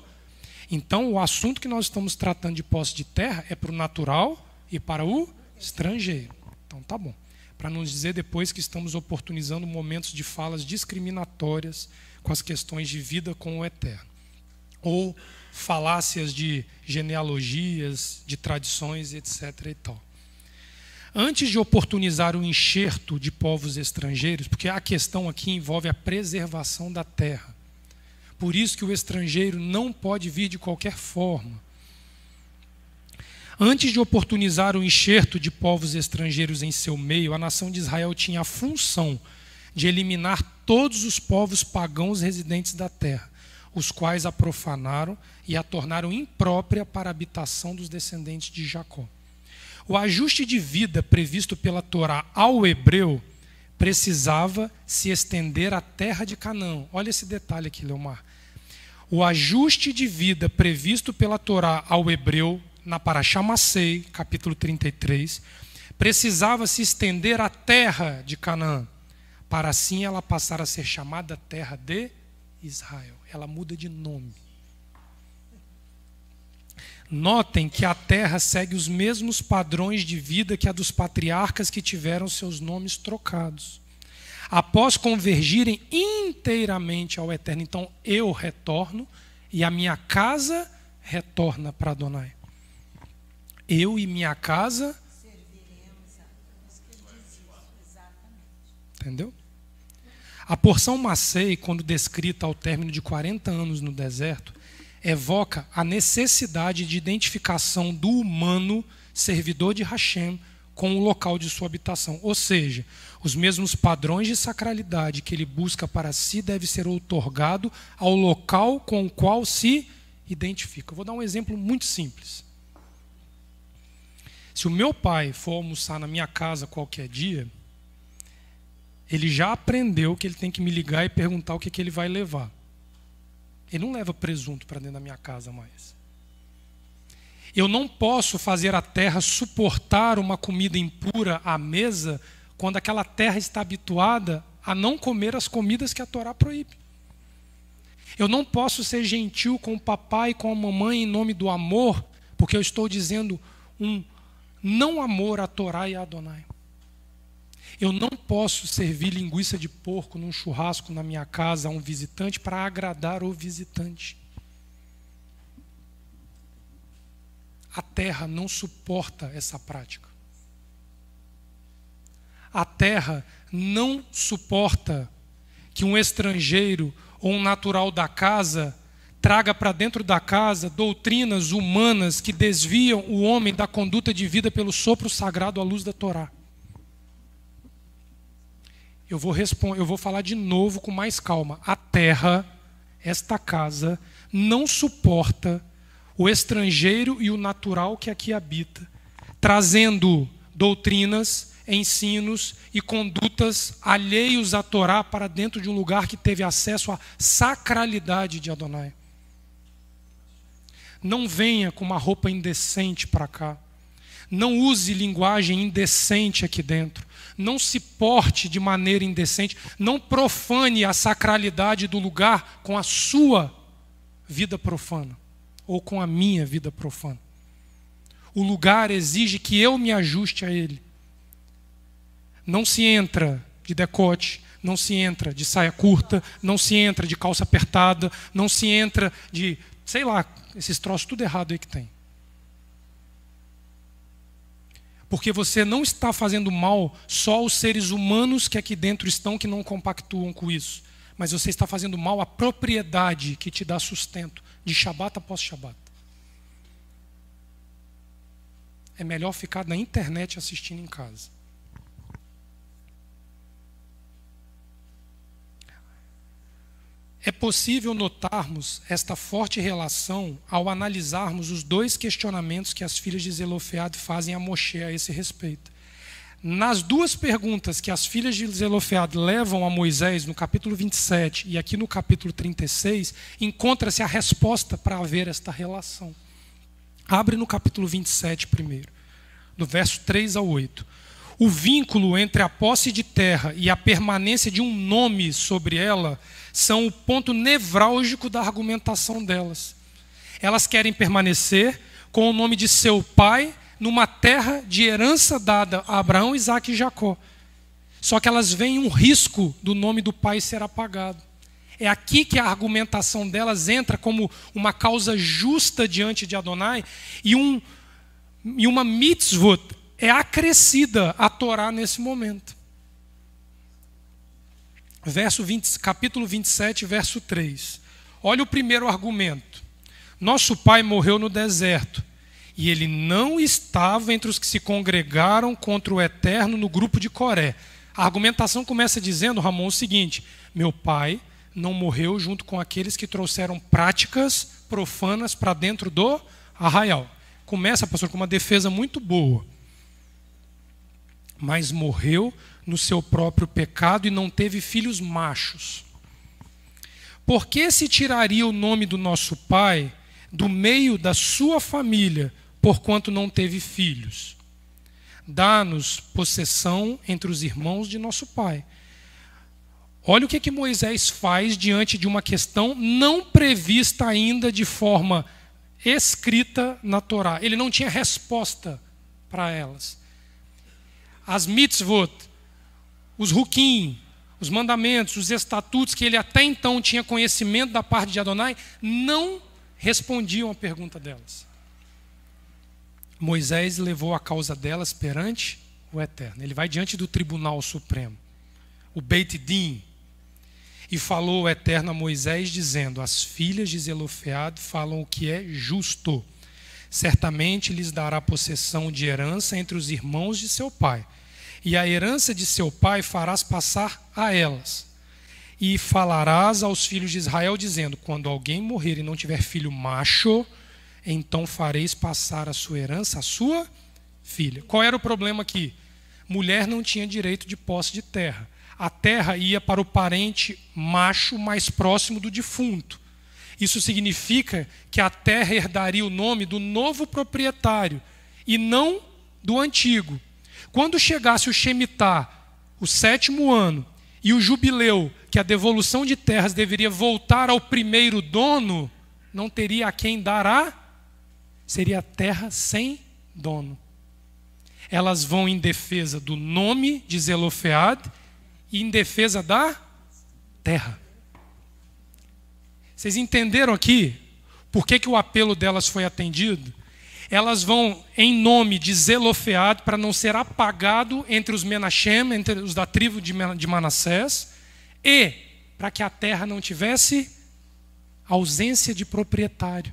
Speaker 1: Então, o assunto que nós estamos tratando de posse de terra é para o natural e para o estrangeiro. Então, tá bom. Para não dizer depois que estamos oportunizando momentos de falas discriminatórias com as questões de vida com o Eterno. Ou falácias de genealogias, de tradições, etc. e tal. Antes de oportunizar o enxerto de povos estrangeiros, porque a questão aqui envolve a preservação da terra. Por isso que o estrangeiro não pode vir de qualquer forma. Antes de oportunizar o enxerto de povos estrangeiros em seu meio, a nação de Israel tinha a função de eliminar todos os povos pagãos residentes da terra, os quais a profanaram e a tornaram imprópria para a habitação dos descendentes de Jacó. O ajuste de vida previsto pela Torá ao hebreu precisava se estender à terra de Canaã. Olha esse detalhe aqui, Leomar. O ajuste de vida previsto pela Torá ao hebreu, na Parashá Massei, capítulo 33, precisava se estender à terra de Canaã, para assim ela passar a ser chamada terra de Israel. Ela muda de nome. Notem que a terra segue os mesmos padrões de vida que a dos patriarcas que tiveram seus nomes trocados. Após convergirem inteiramente ao Eterno, então eu retorno e a minha casa retorna para Adonai. Eu e minha casa serviremos a Deus. Entendeu? A porção Massei, quando descrita ao término de 40 anos no deserto, evoca a necessidade de identificação do humano servidor de Hashem com o local de sua habitação. Ou seja, os mesmos padrões de sacralidade que ele busca para si deve ser outorgado ao local com o qual se identifica. Eu vou dar um exemplo muito simples. Se o meu pai for almoçar na minha casa qualquer dia, ele já aprendeu que ele tem que me ligar e perguntar o que ele vai levar. Ele não leva presunto para dentro da minha casa mais. Eu não posso fazer a terra suportar uma comida impura à mesa quando aquela terra está habituada a não comer as comidas que a Torá proíbe. Eu não posso ser gentil com o papai e com a mamãe em nome do amor, porque eu estou dizendo um não amor à Torá e a Adonai. Eu não posso servir linguiça de porco num churrasco na minha casa a um visitante para agradar o visitante. A terra não suporta essa prática. A terra não suporta que um estrangeiro ou um natural da casa traga para dentro da casa doutrinas humanas que desviam o homem da conduta de vida pelo sopro sagrado à luz da Torá. Eu vou falar de novo com mais calma. A terra, esta casa, não suporta o estrangeiro e o natural que aqui habita, trazendo doutrinas, ensinos e condutas alheios à Torá para dentro de um lugar que teve acesso à sacralidade de Adonai. Não venha com uma roupa indecente para cá. Não use linguagem indecente aqui dentro. Não se porte de maneira indecente. Não profane a sacralidade do lugar com a sua vida profana ou com a minha vida profana. O lugar exige que eu me ajuste a ele. Não se entra de decote, não se entra de saia curta, não se entra de calça apertada, não se entra de, sei lá, esses troços tudo errado aí que tem. Porque você não está fazendo mal só aos seres humanos que aqui dentro estão, que não compactuam com isso. Mas você está fazendo mal à propriedade que te dá sustento, de Shabat após Shabat. É melhor ficar na internet assistindo em casa. É possível notarmos esta forte relação ao analisarmos os dois questionamentos que as filhas de Zelofeade fazem a Moshe a esse respeito. Nas duas perguntas que as filhas de Zelofeade levam a Moisés, no capítulo 27 e aqui no capítulo 36, encontra-se a resposta para haver esta relação. Abre no capítulo 27 primeiro, do verso 3 ao 8. O vínculo entre a posse de terra e a permanência de um nome sobre ela são o ponto nevrálgico da argumentação delas. Elas querem permanecer com o nome de seu pai numa terra de herança dada a Abraão, Isaque e Jacó. Só que elas veem um risco do nome do pai ser apagado. É aqui que a argumentação delas entra como uma causa justa diante de Adonai e uma mitzvot é acrescida à Torá nesse momento. Capítulo 27, verso 3. Olha o primeiro argumento. Nosso pai morreu no deserto, e ele não estava entre os que se congregaram contra o Eterno no grupo de Coré. A argumentação começa dizendo, Ramon, o seguinte: meu pai não morreu junto com aqueles que trouxeram práticas profanas para dentro do arraial. Começa, pastor, com uma defesa muito boa. Mas morreu no seu próprio pecado e não teve filhos machos. Por que se tiraria o nome do nosso pai do meio da sua família, porquanto não teve filhos? Dá-nos possessão entre os irmãos de nosso pai. Olha o que Moisés faz diante de uma questão não prevista ainda de forma escrita na Torá. Ele não tinha resposta para elas. As mitzvot, os hukim, os mandamentos, os estatutos que ele até então tinha conhecimento da parte de Adonai, não respondiam à pergunta delas. Moisés levou a causa delas perante o Eterno. Ele vai diante do Tribunal Supremo, o Beit Din, e falou o Eterno a Moisés, dizendo: as filhas de Zelofeade falam o que é justo. Certamente lhes dará possessão de herança entre os irmãos de seu pai. E a herança de seu pai farás passar a elas. E falarás aos filhos de Israel, dizendo: quando alguém morrer e não tiver filho macho, então fareis passar a sua herança à sua filha. Qual era o problema aqui? Mulher não tinha direito de posse de terra. A terra ia para o parente macho mais próximo do defunto. Isso significa que a terra herdaria o nome do novo proprietário e não do antigo. Quando chegasse o Shemitah, o 7º ano, e o jubileu, que a devolução de terras deveria voltar ao primeiro dono, não teria a quem dar seria terra sem dono. Elas vão em defesa do nome de Zelofeade e em defesa da terra. Vocês entenderam aqui por que o apelo delas foi atendido? Elas vão em nome de Zelofeade para não ser apagado entre os Menachem, entre os da tribo de Manassés, e para que a terra não tivesse ausência de proprietário.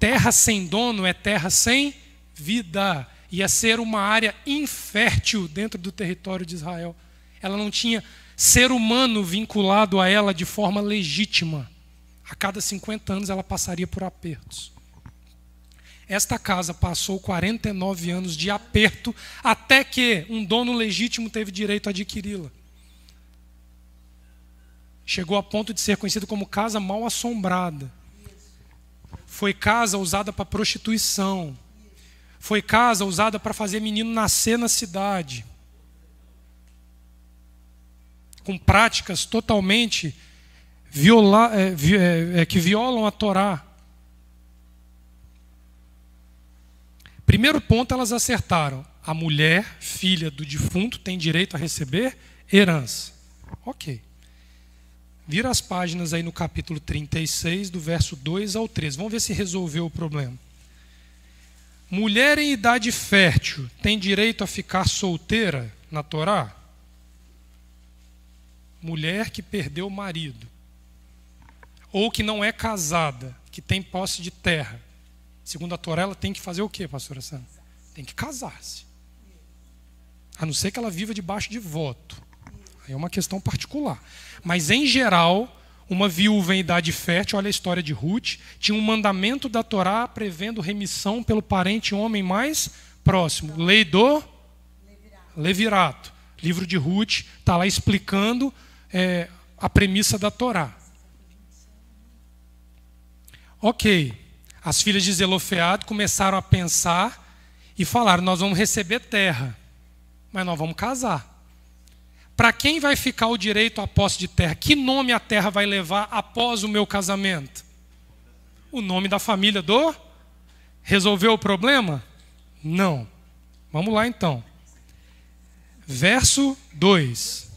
Speaker 1: Terra sem dono é terra sem vida. Ia ser uma área infértil dentro do território de Israel. Ela não tinha ser humano vinculado a ela de forma legítima. A cada 50 anos ela passaria por apertos. Esta casa passou 49 anos de aperto até que um dono legítimo teve direito a adquiri-la. Chegou a ponto de ser conhecida como casa mal assombrada. Foi casa usada para prostituição. Foi casa usada para fazer menino nascer na cidade. Com práticas totalmente que violam a Torá. Primeiro ponto, elas acertaram. A mulher, filha do defunto, tem direito a receber herança. Ok. Vira as páginas aí no capítulo 36, do verso 2 ao 13. Vamos ver se resolveu o problema. Mulher em idade fértil tem direito a ficar solteira na Torá? Mulher que perdeu o marido, ou que não é casada, que tem posse de terra. Segundo a Torá, ela tem que fazer o quê, pastora Sandra? Tem que casar-se. A não ser que ela viva debaixo de voto. Aí é uma questão particular. Mas, em geral, uma viúva em idade fértil, olha a história de Ruth, tinha um mandamento da Torá prevendo remissão pelo parente homem mais próximo. Lei do Levirato. Livro de Ruth está lá explicando a premissa da Torá. Ok. As filhas de Zelofeade começaram a pensar e falaram: nós vamos receber terra, mas nós vamos casar. Para quem vai ficar o direito à posse de terra? Que nome a terra vai levar após o meu casamento? O nome da família do? Resolveu o problema? Não. Vamos lá então. Verso 2.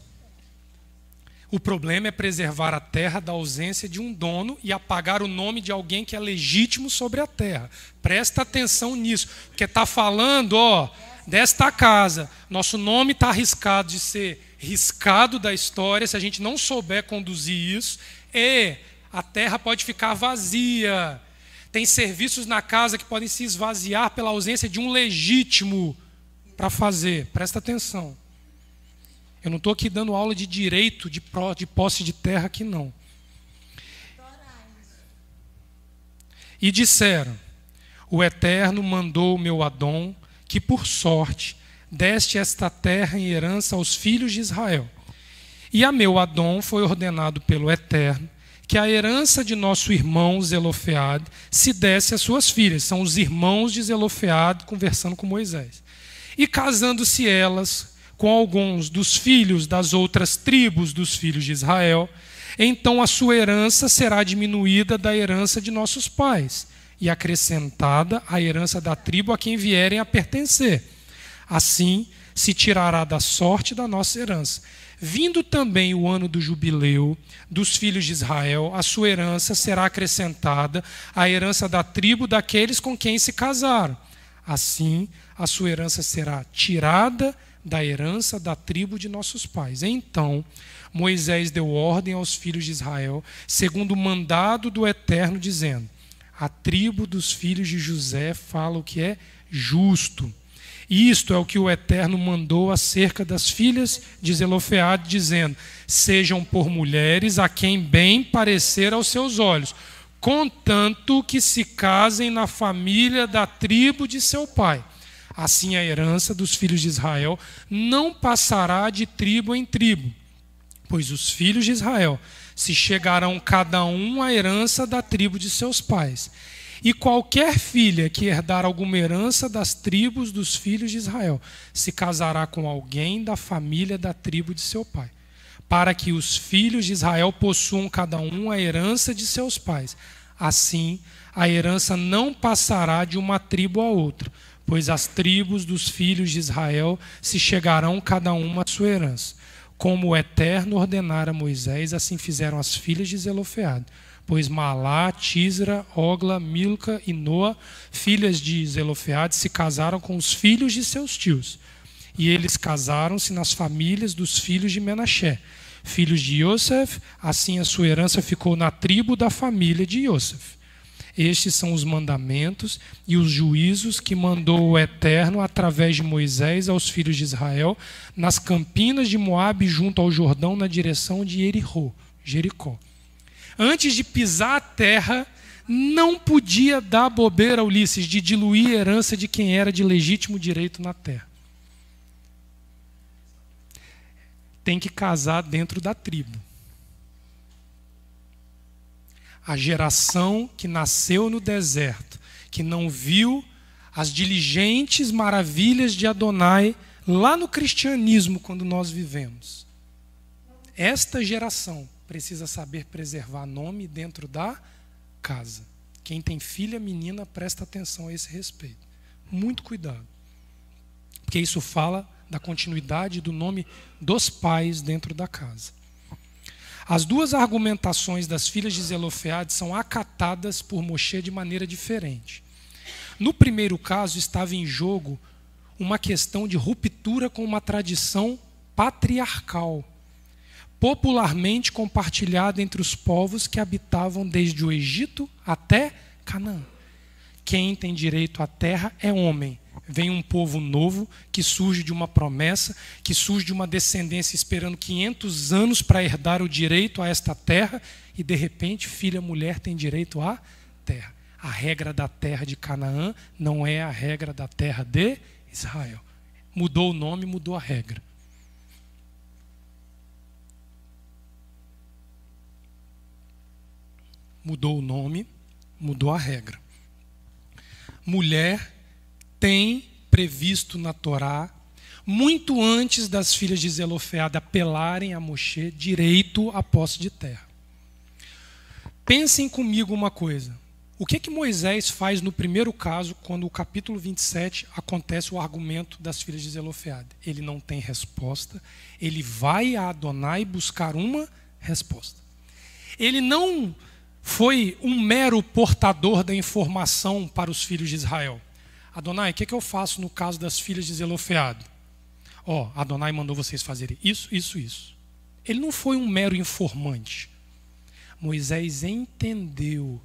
Speaker 1: O problema é preservar a terra da ausência de um dono e apagar o nome de alguém que é legítimo sobre a terra. Presta atenção nisso, porque está falando, desta casa. Nosso nome está arriscado de ser riscado da história se a gente não souber conduzir isso. E a terra pode ficar vazia. Tem serviços na casa que podem se esvaziar pela ausência de um legítimo para fazer. Presta atenção. Eu não estou aqui dando aula de direito de posse de terra aqui, não. E disseram: o Eterno mandou o meu Adom, que por sorte deste esta terra em herança aos filhos de Israel. E a meu Adom foi ordenado pelo Eterno que a herança de nosso irmão Zelofeade se desse às suas filhas. São os irmãos de Zelofeade conversando com Moisés. E casando-se elas com alguns dos filhos das outras tribos dos filhos de Israel, então a sua herança será diminuída da herança de nossos pais e acrescentada à herança da tribo a quem vierem a pertencer. Assim se tirará da sorte da nossa herança. Vindo também o ano do jubileu dos filhos de Israel, a sua herança será acrescentada à herança da tribo daqueles com quem se casaram. Assim, a sua herança será tirada da herança da tribo de nossos pais. Então, Moisés deu ordem aos filhos de Israel, segundo o mandado do Eterno, dizendo: a tribo dos filhos de José fala o que é justo. Isto é o que o Eterno mandou acerca das filhas de Zelofeade, dizendo: sejam por mulheres a quem bem parecer aos seus olhos, contanto que se casem na família da tribo de seu pai. Assim, a herança dos filhos de Israel não passará de tribo em tribo, pois os filhos de Israel se chegarão cada um à herança da tribo de seus pais. E qualquer filha que herdar alguma herança das tribos dos filhos de Israel se casará com alguém da família da tribo de seu pai, para que os filhos de Israel possuam cada um a herança de seus pais. Assim, a herança não passará de uma tribo a outra, pois as tribos dos filhos de Israel se chegarão cada uma à sua herança. Como o Eterno ordenara a Moisés, assim fizeram as filhas de Zelofeade. Pois Malá, Tisra, Ogla, Milca e Noa, filhas de Zelofeade, se casaram com os filhos de seus tios. E eles casaram-se nas famílias dos filhos de Menaché, filhos de Iosef. Assim a sua herança ficou na tribo da família de Iosef. Estes são os mandamentos e os juízos que mandou o Eterno através de Moisés aos filhos de Israel nas campinas de Moabe, junto ao Jordão, na direção de Jericó. Antes de pisar a terra, não podia dar bobeira a Ulisses de diluir a herança de quem era de legítimo direito na terra. Tem que casar dentro da tribo. A geração que nasceu no deserto, que não viu as diligentes maravilhas de Adonai lá no cristianismo quando nós vivemos. Esta geração precisa saber preservar nome dentro da casa. Quem tem filha menina, presta atenção a esse respeito. Muito cuidado. Porque isso fala da continuidade do nome dos pais dentro da casa. As duas argumentações das filhas de Zelofeade são acatadas por Moshe de maneira diferente. No primeiro caso, estava em jogo uma questão de ruptura com uma tradição patriarcal, popularmente compartilhada entre os povos que habitavam desde o Egito até Canaã. Quem tem direito à terra é homem. Vem um povo novo que surge de uma promessa, que surge de uma descendência esperando 500 anos para herdar o direito a esta terra, e de repente, filha mulher tem direito à terra. A regra da terra de Canaã não é a regra da terra de Israel. Mudou o nome, mudou a regra. Mudou o nome, mudou a regra. Mulher tem previsto na Torá, muito antes das filhas de Zelofeade apelarem a Moshe, direito à posse de terra. Pensem comigo uma coisa. O que Moisés faz no primeiro caso, quando no capítulo 27 acontece o argumento das filhas de Zelofeade? Ele não tem resposta, ele vai a Adonai buscar uma resposta. Ele não foi um mero portador da informação para os filhos de Israel. Adonai, o que eu faço no caso das filhas de Zelofeade? Adonai mandou vocês fazerem isso, isso, isso. Ele não foi um mero informante. Moisés entendeu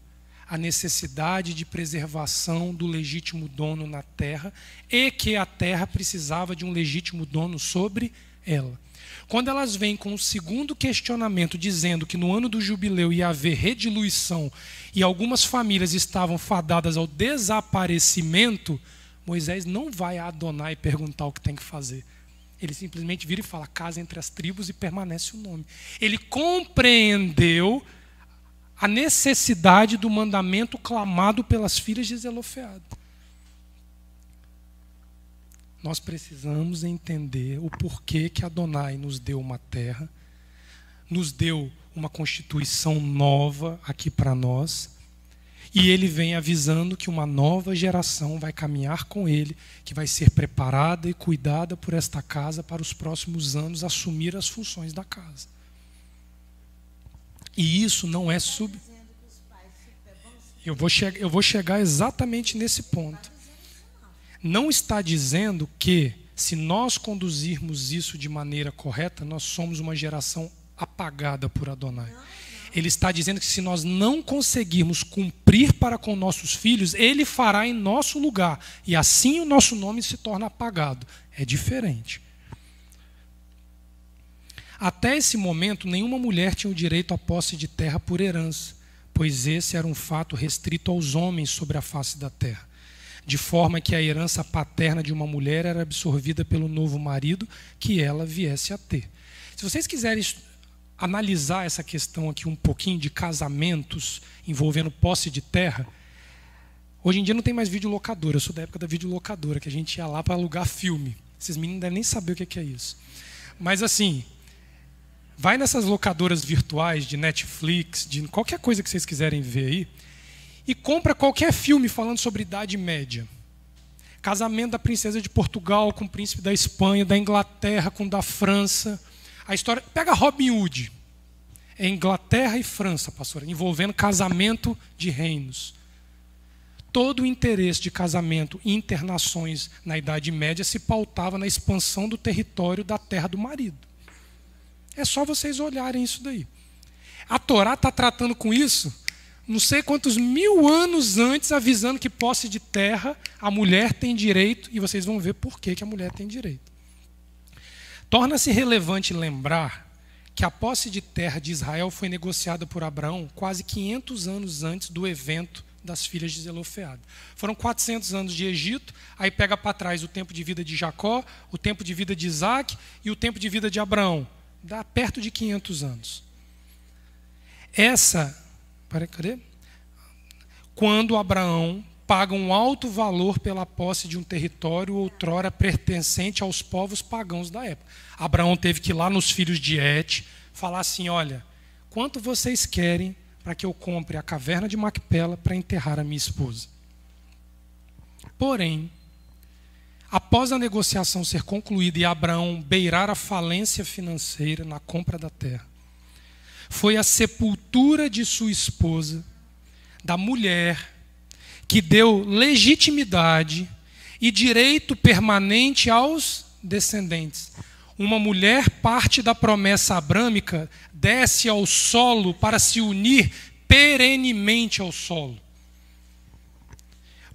Speaker 1: a necessidade de preservação do legítimo dono na terra e que a terra precisava de um legítimo dono sobre ela. Quando elas vêm com o segundo questionamento, dizendo que no ano do jubileu ia haver rediluição e algumas famílias estavam fadadas ao desaparecimento, Moisés não vai a Adonai perguntar o que tem que fazer. Ele simplesmente vira e fala, casa entre as tribos, e permanece o nome. Ele compreendeu a necessidade do mandamento clamado pelas filhas de Zelofeade. Nós precisamos entender o porquê que Adonai nos deu uma terra, nos deu uma constituição nova aqui para nós, e ele vem avisando que uma nova geração vai caminhar com ele, que vai ser preparada e cuidada por esta casa para os próximos anos assumir as funções da casa. E isso não é Eu vou chegar exatamente nesse ponto. Não está dizendo que, se nós conduzirmos isso de maneira correta, nós somos uma geração apagada por Adonai. Ele está dizendo que, se nós não conseguirmos cumprir para com nossos filhos, ele fará em nosso lugar. E assim o nosso nome se torna apagado. É diferente. Até esse momento, nenhuma mulher tinha o direito à posse de terra por herança, pois esse era um fato restrito aos homens sobre a face da terra. de forma que a herança paterna de uma mulher era absorvida pelo novo marido que ela viesse a ter. Se vocês quiserem analisar essa questão aqui um pouquinho de casamentos envolvendo posse de terra, hoje em dia não tem mais videolocadora. Eu sou da época da videolocadora, que a gente ia lá para alugar filme. Esses meninos não devem nem saber o que é isso. Mas assim, vai nessas locadoras virtuais de Netflix, de qualquer coisa que vocês quiserem ver aí, e compra qualquer filme falando sobre Idade Média. Casamento da princesa de Portugal com o príncipe da Espanha, da Inglaterra com o da França. A história, pega Robin Hood. É Inglaterra e França, pastor, envolvendo casamento de reinos. Todo o interesse de casamento e internações na Idade Média se pautava na expansão do território da terra do marido. É só vocês olharem isso daí. A Torá está tratando com isso não sei quantos 1000 anos antes, avisando que posse de terra a mulher tem direito, e vocês vão ver por que a mulher tem direito. Torna-se relevante lembrar que a posse de terra de Israel foi negociada por Abraão quase 500 anos antes do evento das filhas de Zelofeade. Foram 400 anos de Egito, aí pega para trás o tempo de vida de Jacó, o tempo de vida de Isaac e o tempo de vida de Abraão. Dá perto de 500 anos. Quando Abraão paga um alto valor pela posse de um território outrora pertencente aos povos pagãos da época. Abraão teve que ir lá nos filhos de Et falar assim, olha, quanto vocês querem para que eu compre a caverna de Macpela para enterrar a minha esposa? Porém, após a negociação ser concluída e Abraão beirar a falência financeira na compra da terra, foi a sepultura de sua esposa, da mulher, que deu legitimidade e direito permanente aos descendentes. Uma mulher, parte da promessa abrâmica, desce ao solo para se unir perenemente ao solo,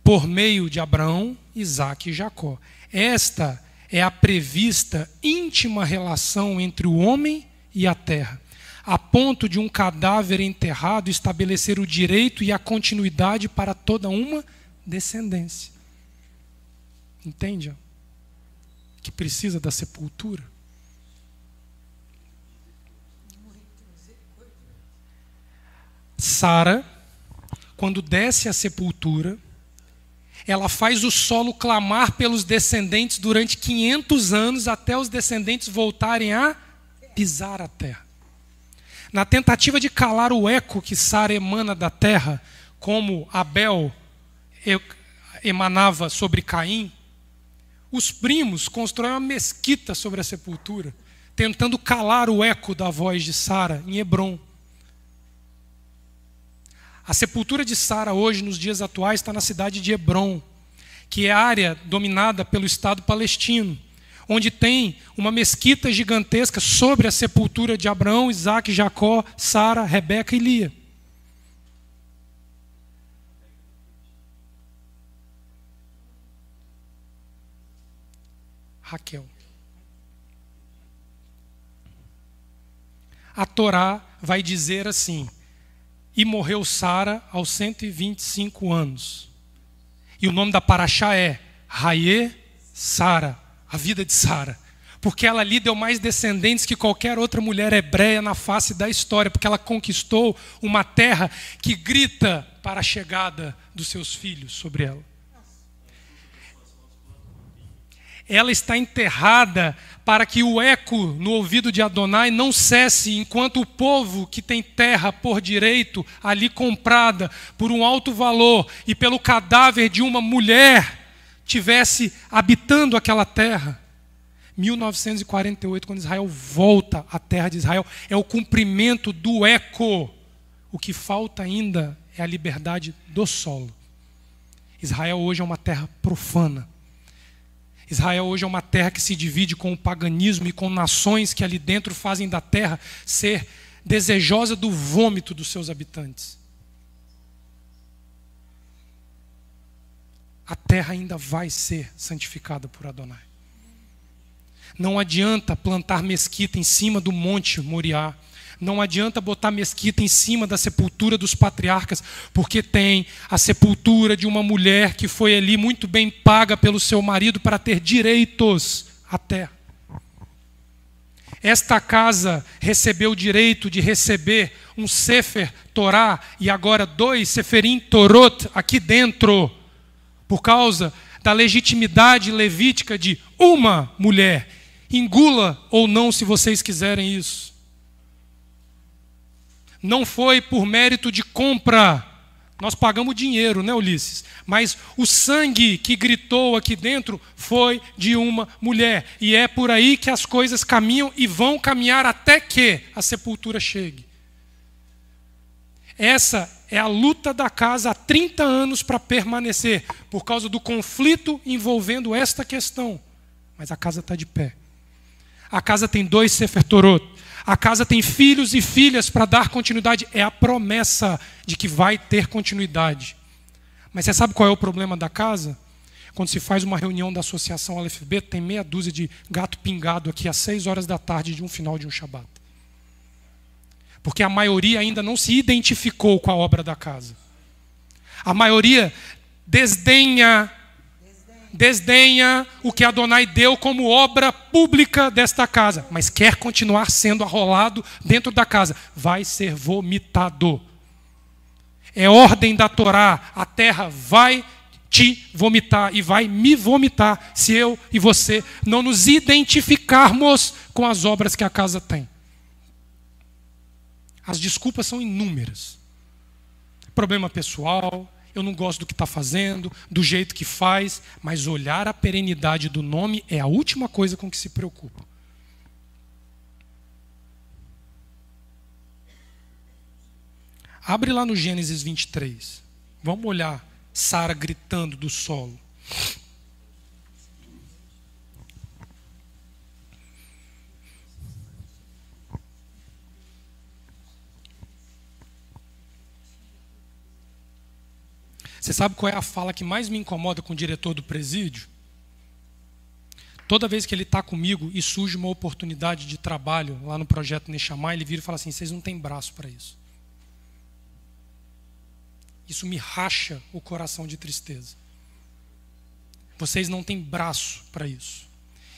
Speaker 1: por meio de Abraão, Isaque e Jacó. Esta é a prevista íntima relação entre o homem e a terra, a ponto de um cadáver enterrado estabelecer o direito e a continuidade para toda uma descendência. Entende? Que precisa da sepultura. Sara, quando desce à sepultura, ela faz o solo clamar pelos descendentes durante 500 anos, até os descendentes voltarem a pisar a terra. Na tentativa de calar o eco que Sara emana da terra, como Abel emanava sobre Caim, os primos constroem uma mesquita sobre a sepultura, tentando calar o eco da voz de Sara em Hebrom. A sepultura de Sara hoje, nos dias atuais, está na cidade de Hebrom, que é a área dominada pelo Estado palestino, onde tem uma mesquita gigantesca sobre a sepultura de Abraão, Isaque, Jacó, Sara, Rebeca e Lia. Raquel. A Torá vai dizer assim, e morreu Sara aos 125 anos. E o nome da paraxá é Raie Sara, a vida de Sara. Porque ela ali deu mais descendentes que qualquer outra mulher hebreia na face da história, porque ela conquistou uma terra que grita para a chegada dos seus filhos sobre ela. Ela está enterrada para que o eco no ouvido de Adonai não cesse, enquanto o povo que tem terra por direito, ali comprada por um alto valor e pelo cadáver de uma mulher, tivesse habitando aquela terra. 1948, quando Israel volta à terra de Israel, é o cumprimento do eco. O que falta ainda é a liberdade do solo. Israel hoje é uma terra profana. Israel hoje é uma terra que se divide com o paganismo e com nações que ali dentro fazem da terra ser desejosa do vômito dos seus habitantes. A terra ainda vai ser santificada por Adonai. Não adianta plantar mesquita em cima do monte Moriá. Não adianta botar mesquita em cima da sepultura dos patriarcas, porque tem a sepultura de uma mulher que foi ali muito bem paga pelo seu marido para ter direitos à terra. Esta casa recebeu o direito de receber um Sefer Torá e agora 2 Seferim Torot aqui dentro, por causa da legitimidade levítica de uma mulher. Engula ou não, se vocês quiserem isso. Não foi por mérito de compra. Nós pagamos dinheiro, né, Ulisses? Mas o sangue que gritou aqui dentro foi de uma mulher. E é por aí que as coisas caminham e vão caminhar até que a sepultura chegue. Essa é a luta da casa há 30 anos para permanecer, por causa do conflito envolvendo esta questão. Mas a casa está de pé. A casa tem 2 Sefer Torot. A casa tem filhos e filhas para dar continuidade. É a promessa de que vai ter continuidade. Mas você sabe qual é o problema da casa? Quando se faz uma reunião da associação LFB, tem meia dúzia de gato pingado aqui às 6 horas da tarde de um final de um Shabat. Porque a maioria ainda não se identificou com a obra da casa. A maioria desdenha o que Adonai deu como obra pública desta casa, mas quer continuar sendo arrolado dentro da casa. Vai ser vomitado. É ordem da Torá, a terra vai te vomitar e vai me vomitar se eu e você não nos identificarmos com as obras que a casa tem. As desculpas são inúmeras. Problema pessoal, eu não gosto do que está fazendo, do jeito que faz, mas olhar a perenidade do nome é a última coisa com que se preocupa. Abre lá no Gênesis 23. Vamos olhar Sara gritando do solo. Você sabe qual é a fala que mais me incomoda com o diretor do presídio? Toda vez que ele está comigo e surge uma oportunidade de trabalho lá no projeto Neshama, ele vira e fala assim: vocês não têm braço para isso. Isso me racha o coração de tristeza. Vocês não têm braço para isso.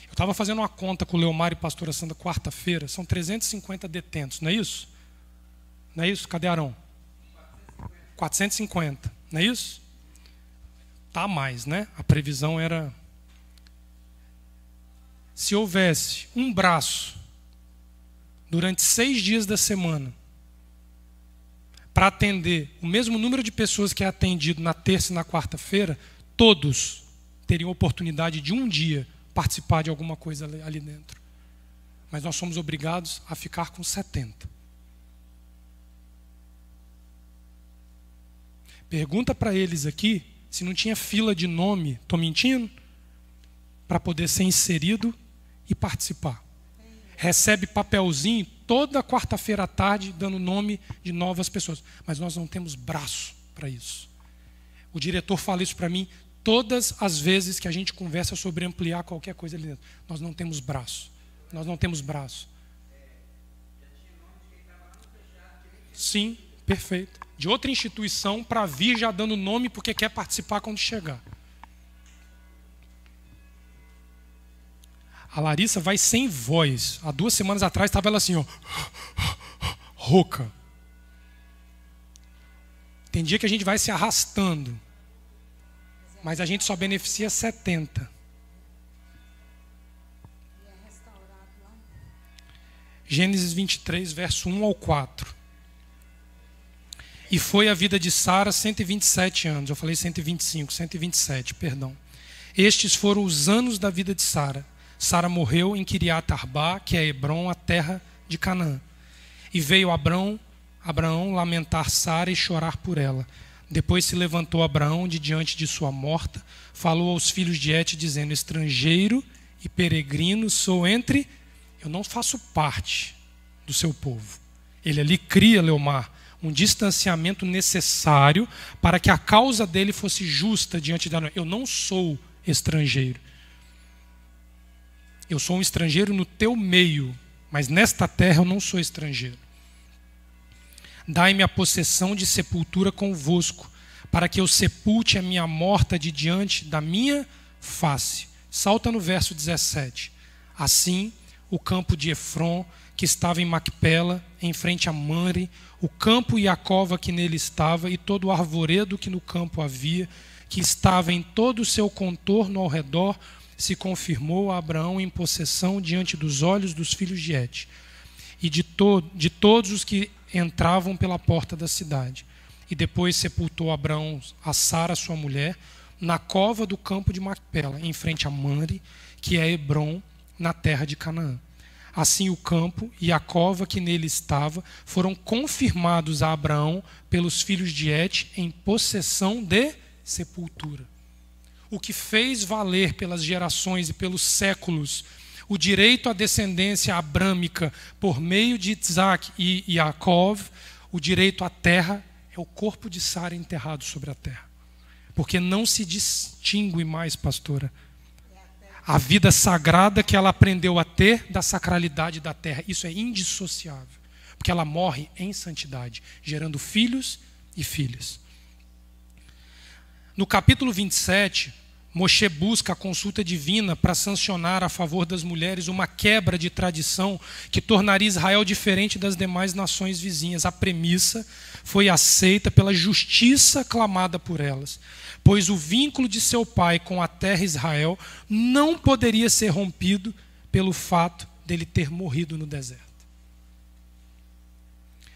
Speaker 1: Eu estava fazendo uma conta com o Leomar e pastora Sandra quarta-feira, são 350 detentos, não é isso? Não é isso? Cadê Arão? 450. Não é isso? Tá a mais, né? A previsão era... Se houvesse um braço durante 6 dias da semana para atender o mesmo número de pessoas que é atendido na terça e na quarta-feira, todos teriam oportunidade de um dia participar de alguma coisa ali dentro. Mas nós somos obrigados a ficar com 70. Pergunta para eles aqui se não tinha fila de nome, estou mentindo? Para poder ser inserido e participar. Recebe papelzinho toda quarta-feira à tarde dando nome de novas pessoas. Mas nós não temos braço para isso. O diretor fala isso para mim todas as vezes que a gente conversa sobre ampliar qualquer coisa ali dentro. Nós não temos braço. Nós não temos braço. Sim, perfeito. De outra instituição para vir já dando nome porque quer participar quando chegar. A Larissa vai sem voz. Há 2 semanas atrás estava ela assim, ó, rouca. Tem dia que a gente vai se arrastando, mas a gente só beneficia 70. Gênesis 23, verso 1 ao 4. E foi a vida de Sara 127 anos. Eu falei 125, 127, perdão. Estes foram os anos da vida de Sara. Sara morreu em Kiriat Arba, que é Hebron, a terra de Canaã. E veio Abraão lamentar Sara e chorar por ela. Depois se levantou Abraão de diante de sua morta, falou aos filhos de Et, dizendo: estrangeiro e peregrino sou entre... Eu não faço parte do seu povo. Ele ali cria, Leomar, um distanciamento necessário para que a causa dele fosse justa diante da... Eu não sou estrangeiro. Eu sou um estrangeiro no teu meio, mas nesta terra eu não sou estrangeiro. Dai-me a possessão de sepultura convosco, para que eu sepulte a minha morta de diante da minha face. Salta no verso 17. Assim, o campo de Efron, que estava em Macpela, em frente a Mamre, o campo e a cova que nele estava, e todo o arvoredo que no campo havia, que estava em todo o seu contorno ao redor, se confirmou a Abraão em possessão diante dos olhos dos filhos de Et, e de todos os que entravam pela porta da cidade. E depois sepultou Abraão a Sara, sua mulher, na cova do campo de Macpela, em frente a Mamre, que é Hebrom, na terra de Canaã. Assim o campo e a cova que nele estava foram confirmados a Abraão pelos filhos de Et em possessão de sepultura. O que fez valer pelas gerações e pelos séculos o direito à descendência abrâmica por meio de Isaac e Jacó, o direito à terra, é o corpo de Sara enterrado sobre a terra. Porque não se distingue mais, pastora, a vida sagrada que ela aprendeu a ter da sacralidade da terra. Isso é indissociável. Porque ela morre em santidade, gerando filhos e filhas. No capítulo 27, Moshe busca a consulta divina para sancionar a favor das mulheres uma quebra de tradição que tornaria Israel diferente das demais nações vizinhas. A premissa foi aceita pela justiça clamada por elas, pois o vínculo de seu pai com a terra Israel não poderia ser rompido pelo fato dele ter morrido no deserto.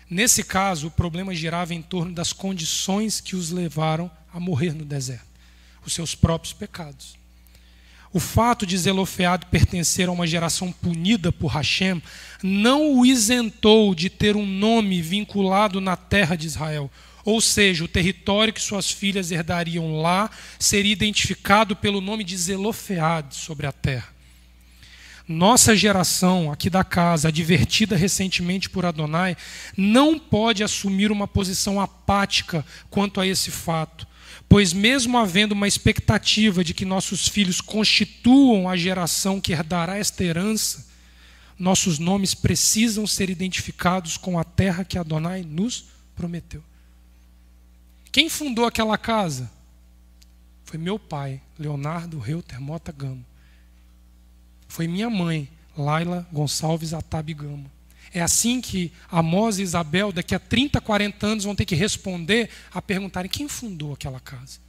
Speaker 1: Nesse caso, o problema girava em torno das condições que os levaram a morrer no deserto. Os seus próprios pecados. O fato de Zelofeade pertencer a uma geração punida por Hashem não o isentou de ter um nome vinculado na terra de Israel. Ou seja, o território que suas filhas herdariam lá seria identificado pelo nome de Zelofeade sobre a terra. Nossa geração aqui da casa, advertida recentemente por Adonai, não pode assumir uma posição apática quanto a esse fato. Pois mesmo havendo uma expectativa de que nossos filhos constituam a geração que herdará esta herança, nossos nomes precisam ser identificados com a terra que Adonai nos prometeu. Quem fundou aquela casa? Foi meu pai, Leonardo Reuter Mota Gama. Foi minha mãe, Laila Gonçalves Atabi Gama. É assim que Amós e Isabel, daqui a 30, 40 anos, vão ter que responder a perguntarem quem fundou aquela casa.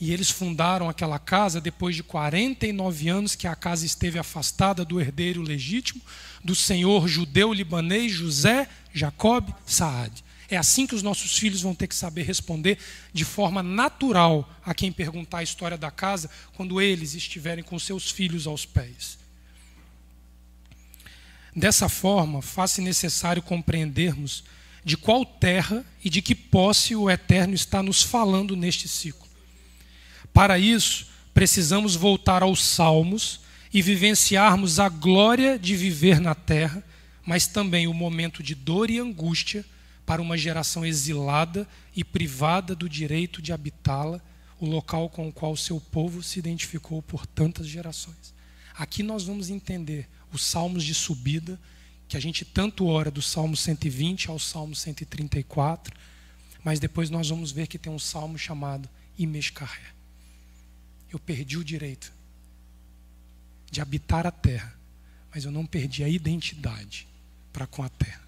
Speaker 1: E eles fundaram aquela casa depois de 49 anos que a casa esteve afastada do herdeiro legítimo, do senhor judeu-libanês José Jacob Saad. É assim que os nossos filhos vão ter que saber responder de forma natural a quem perguntar a história da casa quando eles estiverem com seus filhos aos pés. Dessa forma, faz-se necessário compreendermos de qual terra e de que posse o Eterno está nos falando neste ciclo. Para isso, precisamos voltar aos Salmos e vivenciarmos a glória de viver na terra, mas também o momento de dor e angústia para uma geração exilada e privada do direito de habitá-la, o local com o qual seu povo se identificou por tantas gerações. Aqui nós vamos entender os salmos de subida, que a gente tanto ora do Salmo 120 ao Salmo 134, mas depois nós vamos ver que tem um salmo chamado Imeshkaré. Eu perdi o direito de habitar a terra, mas eu não perdi a identidade para com a terra.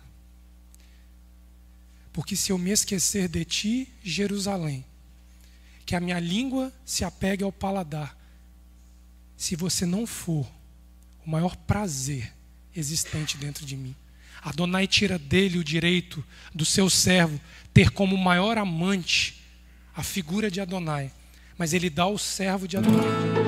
Speaker 1: Porque se eu me esquecer de ti, Jerusalém, que a minha língua se apegue ao paladar, se você não for o maior prazer existente dentro de mim. Adonai tira dele o direito do seu servo ter como maior amante a figura de Adonai, mas ele dá ao servo de Adonai